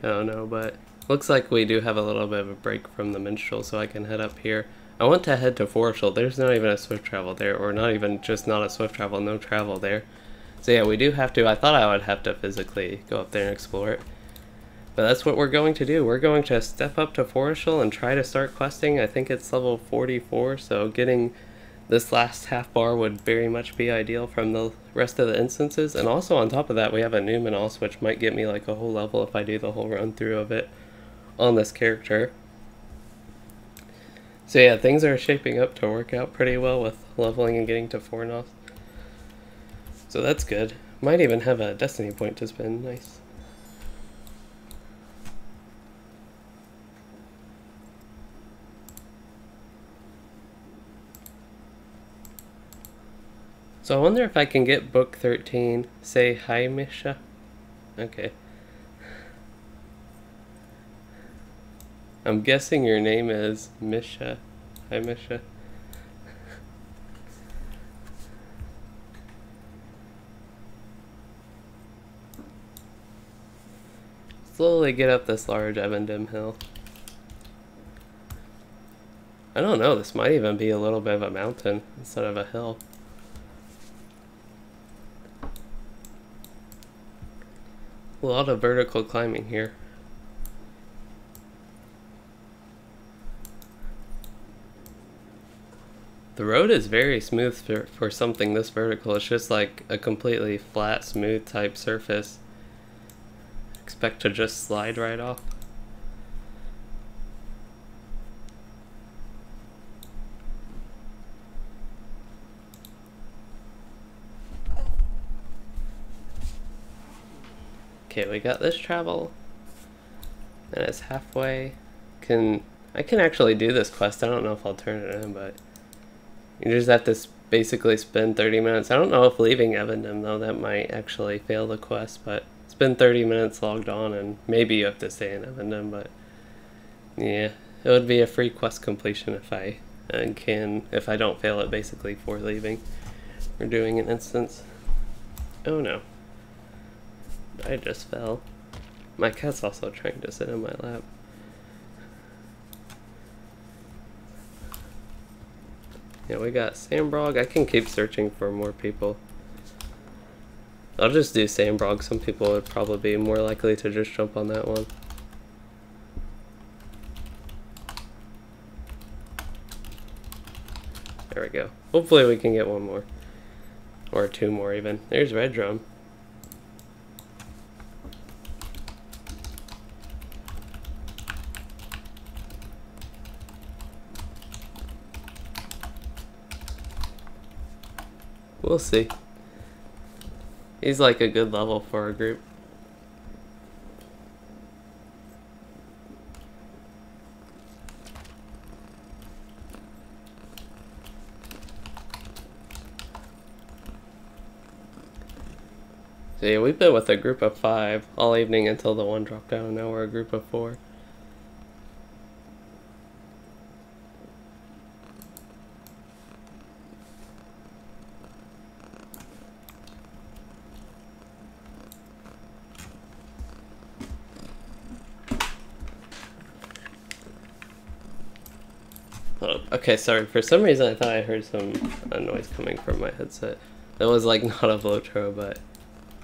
I don't know, but looks like we do have a little bit of a break from the minstrel, so I can head up here. I want to head to Forochel. There's not even a swift travel there, or not even just not a swift travel, no travel there. So yeah, we do have to, I thought I would have to physically go up there and explore it. But that's what we're going to do. We're going to step up to Forochel and try to start questing. I think it's level 44, so getting this last half bar would very much be ideal from the rest of the instances. And also on top of that, we have a Numenos, which might get me like a whole level if I do the whole run through of it on this character. So yeah, things are shaping up to work out pretty well with leveling and getting to Fornos. So that's good. Might even have a destiny point to spend. Nice. So I wonder if I can get book 13. Say hi, Misha. Okay. I'm guessing your name is Misha. Hi, Misha. Slowly get up this large Evandim hill. I don't know, this might even be a little bit of a mountain instead of a hill. A lot of vertical climbing here. The road is very smooth for something this vertical. It's just like a completely flat, smooth type surface. Expect to just slide right off. Okay, we got this travel, and it's halfway. I can actually do this quest. I don't know if I'll turn it in, but you just have to basically spend 30 minutes. I don't know if leaving Evandim though, that might actually fail the quest, but spend 30 minutes logged on, and maybe you have to stay in Evandim, but yeah, it would be a free quest completion if I don't fail it basically for leaving or doing an instance. Oh no. I just fell. My cat's also trying to sit in my lap. Yeah, we got Sambrog. I can keep searching for more people. I'll just do Sambrog. Some people would probably be more likely to just jump on that one. There we go. Hopefully we can get one more. Or two more even. There's Red Drum. We'll see. He's like a good level for our group. So yeah, we've been with a group of 5 all evening until the one dropped out, and now we're a group of 4. Oh, okay, sorry. For some reason I thought I heard some noise coming from my headset. That was like not a LOTRO, but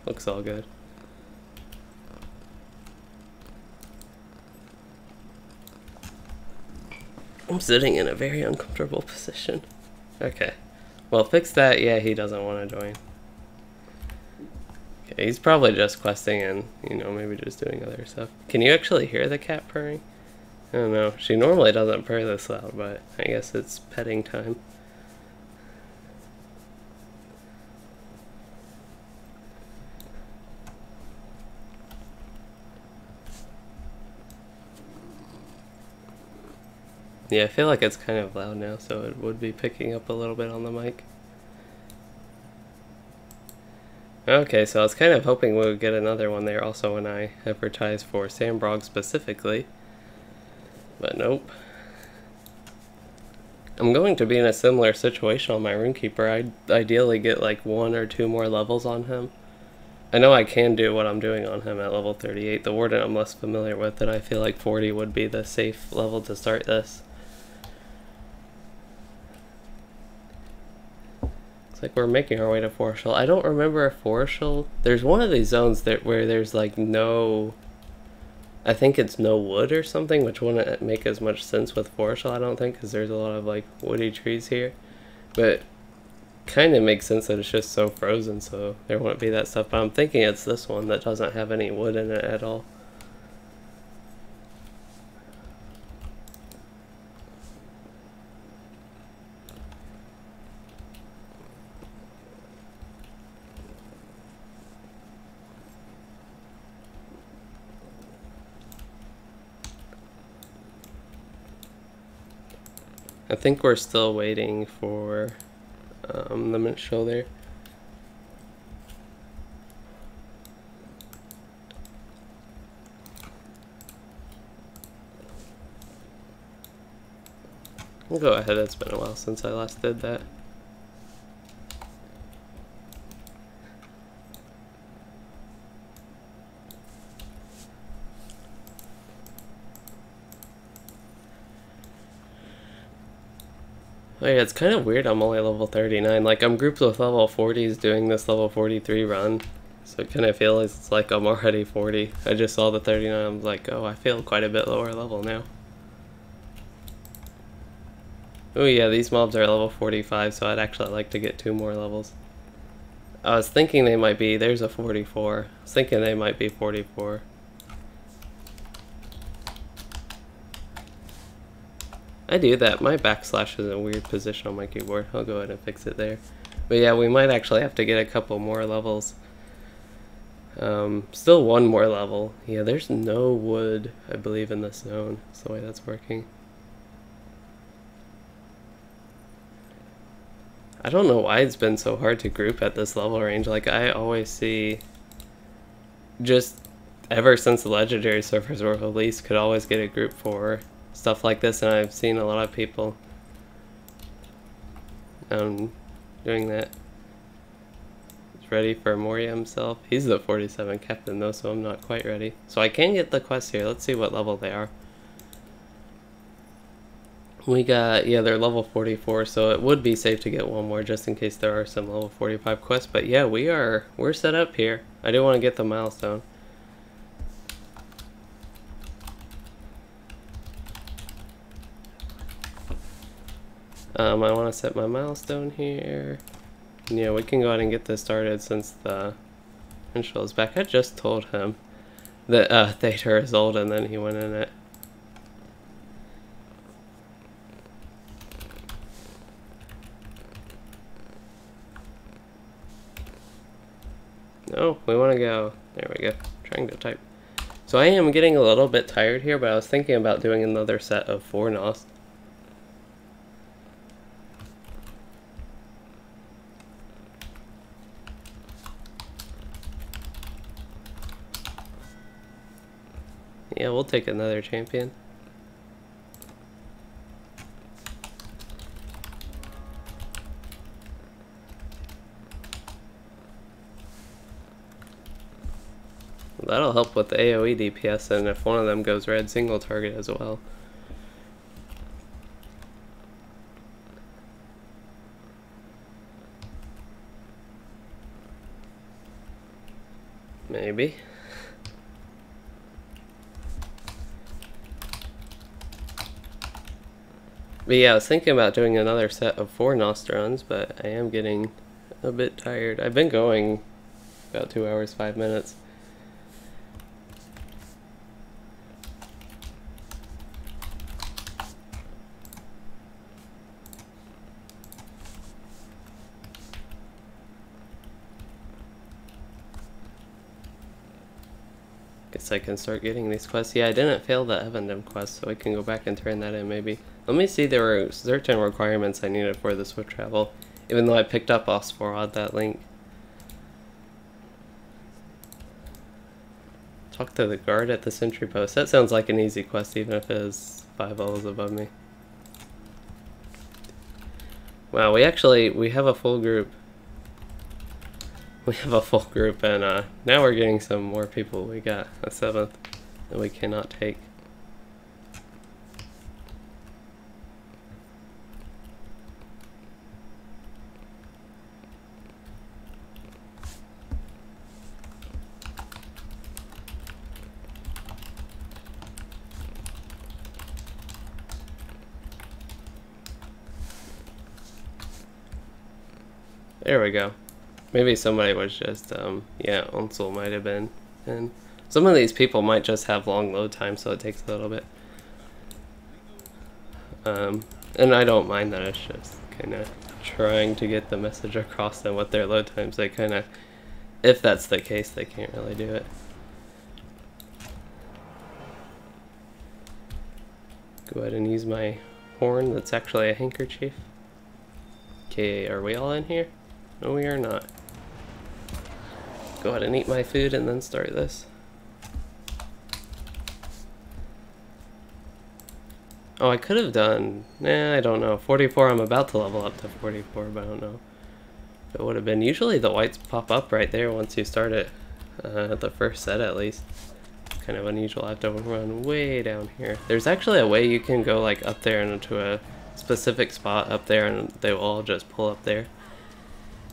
looks all good. I'm sitting in a very uncomfortable position. Okay. Well, fix that. Yeah, he doesn't want to join. Okay, he's probably just questing and, you know, maybe just doing other stuff. Can you actually hear the cat purring? I don't know. She normally doesn't purr this loud, but I guess it's petting time. Yeah, I feel like it's kind of loud now, so it would be picking up a little bit on the mic. Okay, so I was kind of hoping we would get another one there also when I advertised for Sambrog specifically. But nope. I'm going to be in a similar situation on my Rune Keeper. I'd ideally get like 1 or 2 more levels on him. I know I can do what I'm doing on him at level 38. The Warden I'm less familiar with, and I feel like 40 would be the safe level to start this. It's like we're making our way to Forochel. I don't remember if Forochel... There's one of these zones where there's like no... I think it's no wood or something, which wouldn't make as much sense with Forochel, I don't think, because there's a lot of like woody trees here. But kind of makes sense that it's just so frozen, so there wouldn't be that stuff. But I'm thinking it's this one that doesn't have any wood in it at all. I think we're still waiting for the minstrel there. We'll go ahead, it's been a while since I last did that. Oh yeah, it's kind of weird I'm only level 39. Like, I'm grouped with level 40s doing this level 43 run. So it kind of feels like I'm already 40. I just saw the 39, I'm like, oh, I feel quite a bit lower level now. Oh yeah, these mobs are level 45, so I'd actually like to get 2 more levels. I was thinking they might be, there's a 44. I was thinking they might be 44. I do that. My backslash is in a weird position on my keyboard. I'll go ahead and fix it there. But yeah, we might actually have to get a couple more levels. Still 1 more level. Yeah, there's no wood, I believe, in this zone. That's the way that's working. I don't know why it's been so hard to group at this level range. Like, I always see, just ever since the legendary servers were released, could always get a group for stuff like this, and I've seen a lot of people doing that. He's ready for Moria himself. He's the 47 captain though, so I'm not quite ready. So I can get the quests here. Let's see what level they are. We got, yeah, they're level 44, so it would be safe to get 1 more just in case there are some level 45 quests. But yeah, we're set up here. I do want to get the milestone. I want to set my milestone here. Yeah, we can go ahead and get this started since the minstrel is back. I just told him that Theater is old, and then he went in it. No, we want to go. There we go. Trying to type. So I am getting a little bit tired here, but I was thinking about doing another set of 4 Nost. Yeah, we'll take another champion. That'll help with the AoE DPS, and if one of them goes red, single target as well. Maybe. But yeah, I was thinking about doing another set of 4 Nost runs, but I am getting a bit tired. I've been going about 2 hours, 5 minutes. Guess I can start getting these quests. Yeah, I didn't fail the Evandem quest, so I can go back and turn that in maybe. Let me see, there were certain requirements I needed for the Swift travel, even though I picked up Osphorod, that link. Talk to the guard at the sentry post. That sounds like an easy quest, even if it is 5 levels above me. Wow, we have a full group. We have a full group, and now we're getting some more people. We got a 7th that we cannot take. There we go. Maybe somebody was just, yeah, Unsel might have been. And some of these people might just have long load time, so it takes a little bit. And I don't mind that, it's just kind of trying to get the message across them with their load times. They kind of, if that's the case, they can't really do it. Go ahead and use my horn that's actually a handkerchief. Okay, are we all in here? No, we are not. Go ahead and eat my food and then start this. Oh, I could have done, I don't know. 44, I'm about to level up to 44, but I don't know. It would have been, usually the whites pop up right there once you start it. At the first set at least. It's kind of unusual, I have to run way down here. There's actually a way you can go like up there and into a specific spot up there and they will all just pull up there.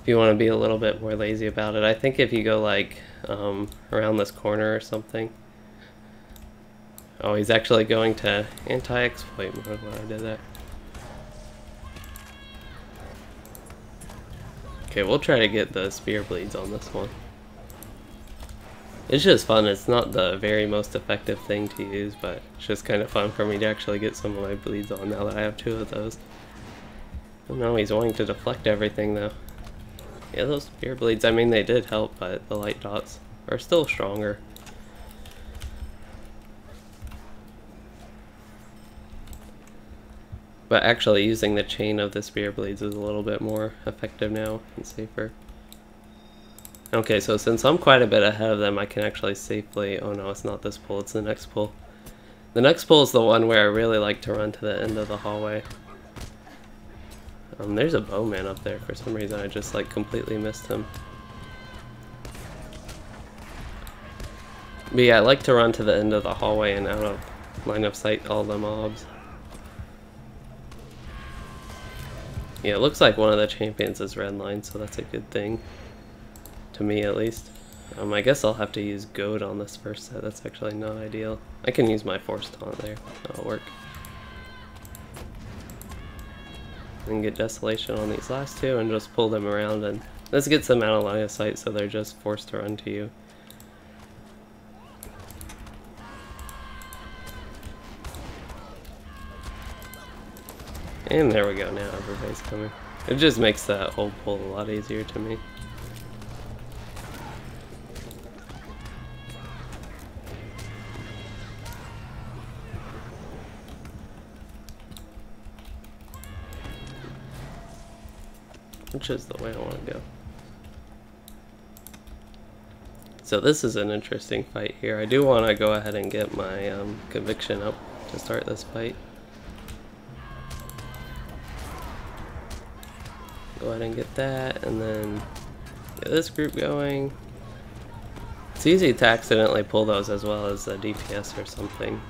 If you want to be a little bit more lazy about it. I think if you go like around this corner or something. Oh, he's actually going to anti-exploit mode when I did that. Okay, we'll try to get the spear bleeds on this one. It's just fun. It's not the very most effective thing to use, but it's just kind of fun for me to actually get some of my bleeds on now that I have 2 of those. Oh no, he's wanting to deflect everything though. Yeah, those spear bleeds, I mean they did help, but the light dots are still stronger. But actually using the chain of the spear bleeds is a little bit more effective now and safer. Okay, so since I'm quite a bit ahead of them, I can actually safely... Oh no, it's not this pull, it's the next pull. The next pull is the one where I really like to run to the end of the hallway. There's a bowman up there for some reason. I just like completely missed him. But yeah, I like to run to the end of the hallway and out of line of sight all the mobs. Yeah, it looks like one of the champions is redline, so that's a good thing. To me, at least. I guess I'll have to use goad on this first set. That's actually not ideal. I can use my force taunt there. That'll work. And get desolation on these last 2 and just pull them around, and this gets them out of line of sight so they're just forced to run to you. And there we go, now everybody's coming. It just makes that whole pull a lot easier to me. Which is the way I want to go. So this is an interesting fight here. I do want to go ahead and get my conviction up to start this fight. Go ahead and get that, and then get this group going. It's easy to accidentally pull those as well as a DPS or something.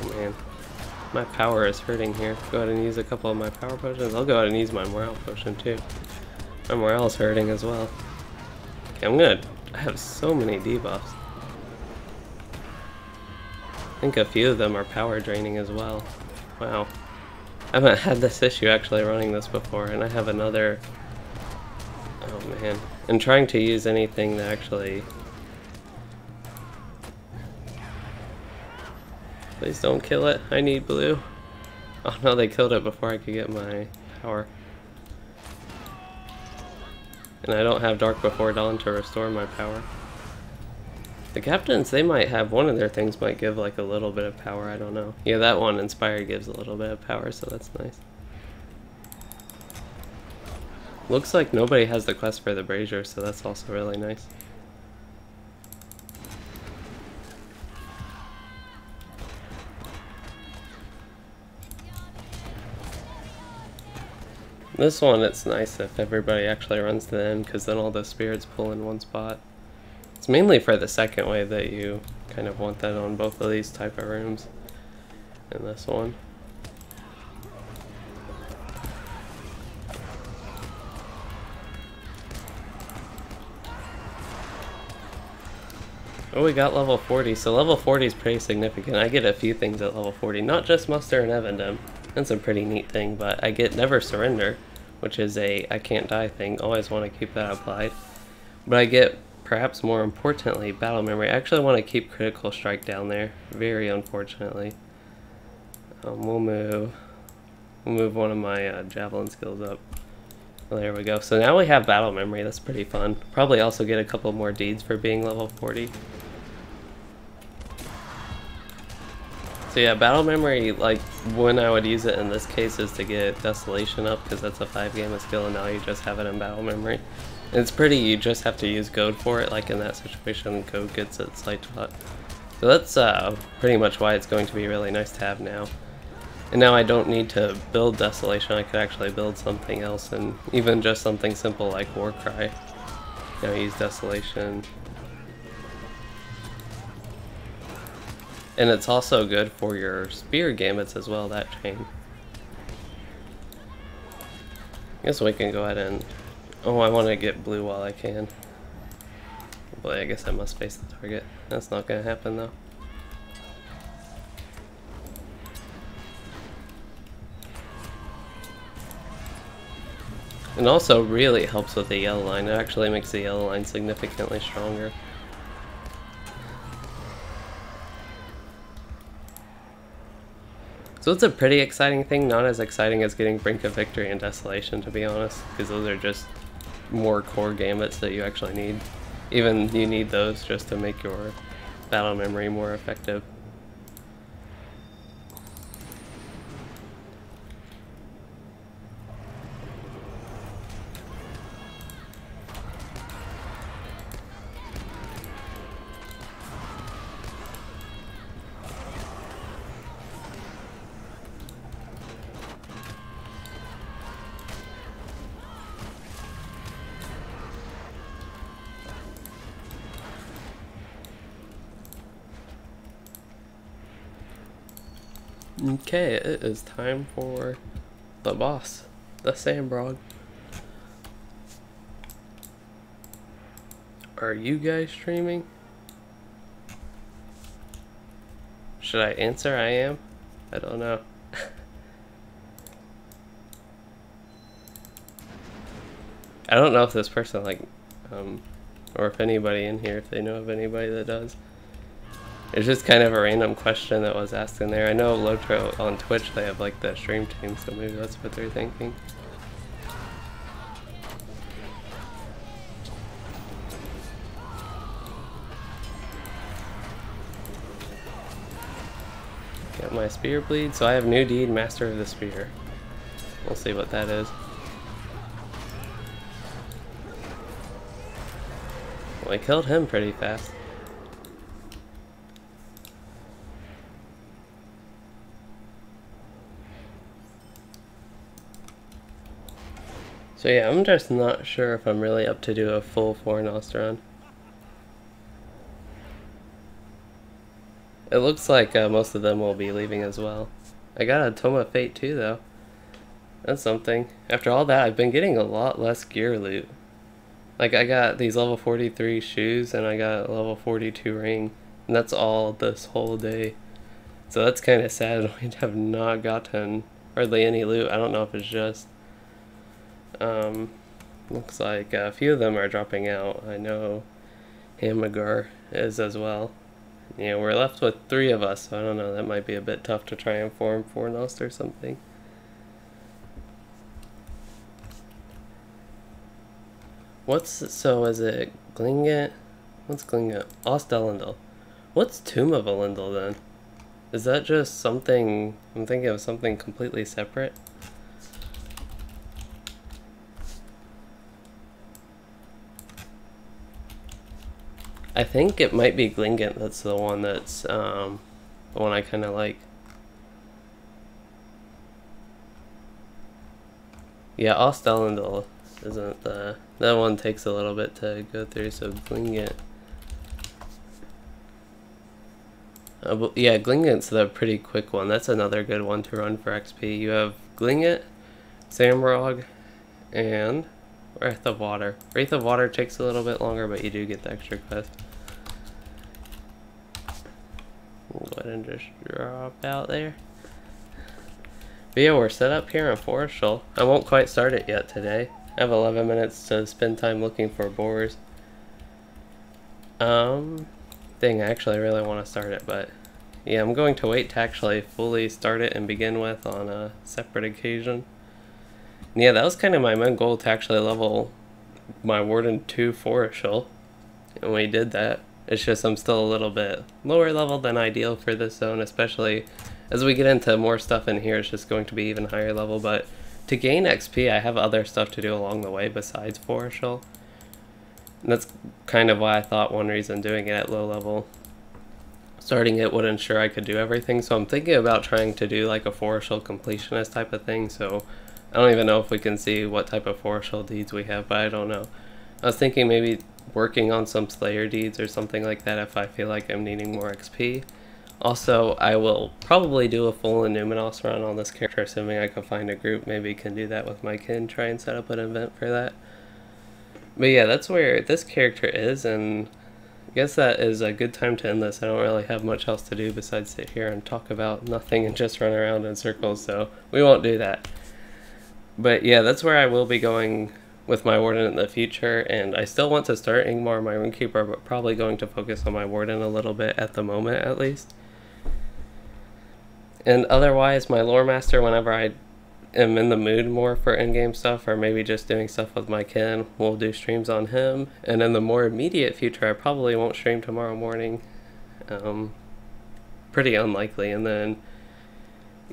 Oh man. My power is hurting here. Go ahead and use a couple of my power potions. I'll go ahead and use my morale potion too. My morale is hurting as well. Okay, I have so many debuffs. I think a few of them are power draining as well. Wow. I haven't had this issue actually running this before, and I have another... Oh man. And trying to use anything that actually... Please don't kill it. I need blue. Oh no, they killed it before I could get my power. And I don't have Dark Before Dawn to restore my power. The captains, they might have, one of their things might give like a little bit of power, I don't know. Yeah, that one, Inspired, gives a little bit of power, so that's nice. Looks like nobody has the quest for the brazier, so that's also really nice. This one, it's nice if everybody actually runs to the end, because then all the spirits pull in one spot. It's mainly for the second wave that you kind of want that on both of these type of rooms. And this one. Oh, we got level 40, so level 40 is pretty significant. I get a few things at level 40, not just Muster and Evandem. That's a pretty neat thing, but I get Never Surrender, which is a I can't die thing. Always want to keep that applied. But I get, perhaps more importantly, Battle Memory. I actually want to keep Critical Strike down there, very unfortunately. We'll move one of my Javelin skills up. Well, there we go. So now we have Battle Memory. That's pretty fun. Probably also get a couple more deeds for being level 40. So yeah, Battle Memory, like, when I would use it in this case is to get Desolation up, because that's a 5-gamma skill, and now you just have it in Battle Memory. And it's pretty, you just have to use Goad for it, like in that situation, Goad gets its Slight Shot. So that's pretty much why it's going to be really nice to have now. And now I don't need to build Desolation, I could actually build something else, and even just something simple like Warcry. Now use Desolation. And it's also good for your spear gambits as well, that chain. I guess we can go ahead and... Oh, I want to get blue while I can. Boy, I guess I must face the target. That's not going to happen though. It also really helps with the yellow line. It actually makes the yellow line significantly stronger. So it's a pretty exciting thing, not as exciting as getting Brink of Victory and Desolation, to be honest, because those are just more core gambits that you actually need. Even you need those just to make your Battle Memory more effective. Okay, it is time for the boss, the Sambrog. Are you guys streaming? Should I answer I am? I don't know. I don't know if this person, like, or if anybody in here, if they know of anybody that does. It's just kind of a random question that was asked in there. I know LOTRO on Twitch, they have like the stream team, so maybe that's what they're thinking. Get my spear bleed. So I have new deed, Master of the Spear. We'll see what that is. Well, I killed him pretty fast. So yeah, I'm just not sure if I'm really up to do a full Fornost run. It looks like most of them will be leaving as well. I got a Tome of Fate too though. That's something. After all that, I've been getting a lot less gear loot. Like I got these level 43 shoes and I got a level 42 ring. And that's all this whole day. So that's kind of sad. We have not gotten hardly any loot. I don't know if it's just... looks like a few of them are dropping out. I know Hamagar is as well. You know, we're left with 3 of us, so I don't know, that might be a bit tough to try and form Fornost or something. So is it Glingit? What's Glingit? Ostelindel. What's Tomb of Elendil then? Is that just something, I'm thinking of something completely separate? I think it might be Glingit that's the one that's, the one I kind of like. Yeah, Ostelendal isn't the... That one takes a little bit to go through, so Glingit. Yeah, Glingit's the pretty quick one. That's another good one to run for XP. You have Glingit, Samrog, and Wraith of Water. Wraith of Water takes a little bit longer, but you do get the extra quest. We'll go ahead and just drop out there. But yeah, we're set up here in Forochel. I won't quite start it yet today. I have 11 minutes to spend time looking for boars. Dang, I actually really want to start it, but yeah, I'm going to wait to actually fully start it and begin with on a separate occasion. And yeah, that was kind of my main goal, to actually level my Warden to Forochel, and we did that. It's just I'm still a little bit lower level than ideal for this zone, especially as we get into more stuff in here. It's just going to be even higher level, but to gain XP I have other stuff to do along the way besides Forochel. And that's kind of why I thought one reason doing it at low level, starting it, would ensure I could do everything. So I'm thinking about trying to do like a Forochel completionist type of thing. So I don't even know if we can see what type of Forochel deeds we have, but I don't know. I was thinking maybe working on some Slayer deeds or something like that if I feel like I'm needing more XP. Also, I will probably do a full Numinos run on this character, assuming I can find a group. Maybe can do that with my kin, try and set up an event for that. But yeah, that's where this character is, and I guess that is a good time to end this. I don't really have much else to do besides sit here and talk about nothing and just run around in circles, so we won't do that. But yeah, that's where I will be going with my Warden in the future, and I still want to start Ingmar, my Rune Keeper, but probably going to focus on my Warden a little bit at the moment at least. And otherwise, my Lore Master, whenever I am in the mood more for in-game stuff, or maybe just doing stuff with my kin, we'll do streams on him. And in the more immediate future, I probably won't stream tomorrow morning. Pretty unlikely. And then,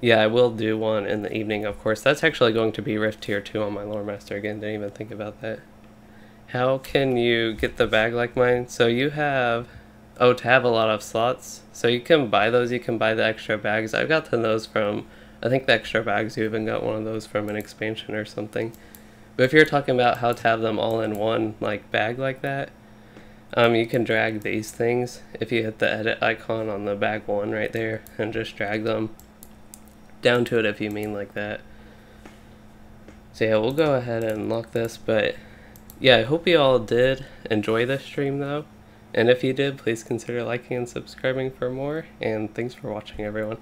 yeah, I will do one in the evening, of course. That's actually going to be Rift Tier 2 on my Lore Master again. Didn't even think about that. How can you get the bag like mine? So you have... Oh, to have a lot of slots. So you can buy those, you can buy the extra bags. I've gotten those from, I think the extra bags, you even got one of those from an expansion or something. But if you're talking about how to have them all in one like bag like that, you can drag these things if you hit the edit icon on the bag one right there and just drag them down to it if you mean like that. So yeah, we'll go ahead and lock this, but yeah, I hope you all did enjoy this stream though. And if you did, please consider liking and subscribing for more, and thanks for watching everyone.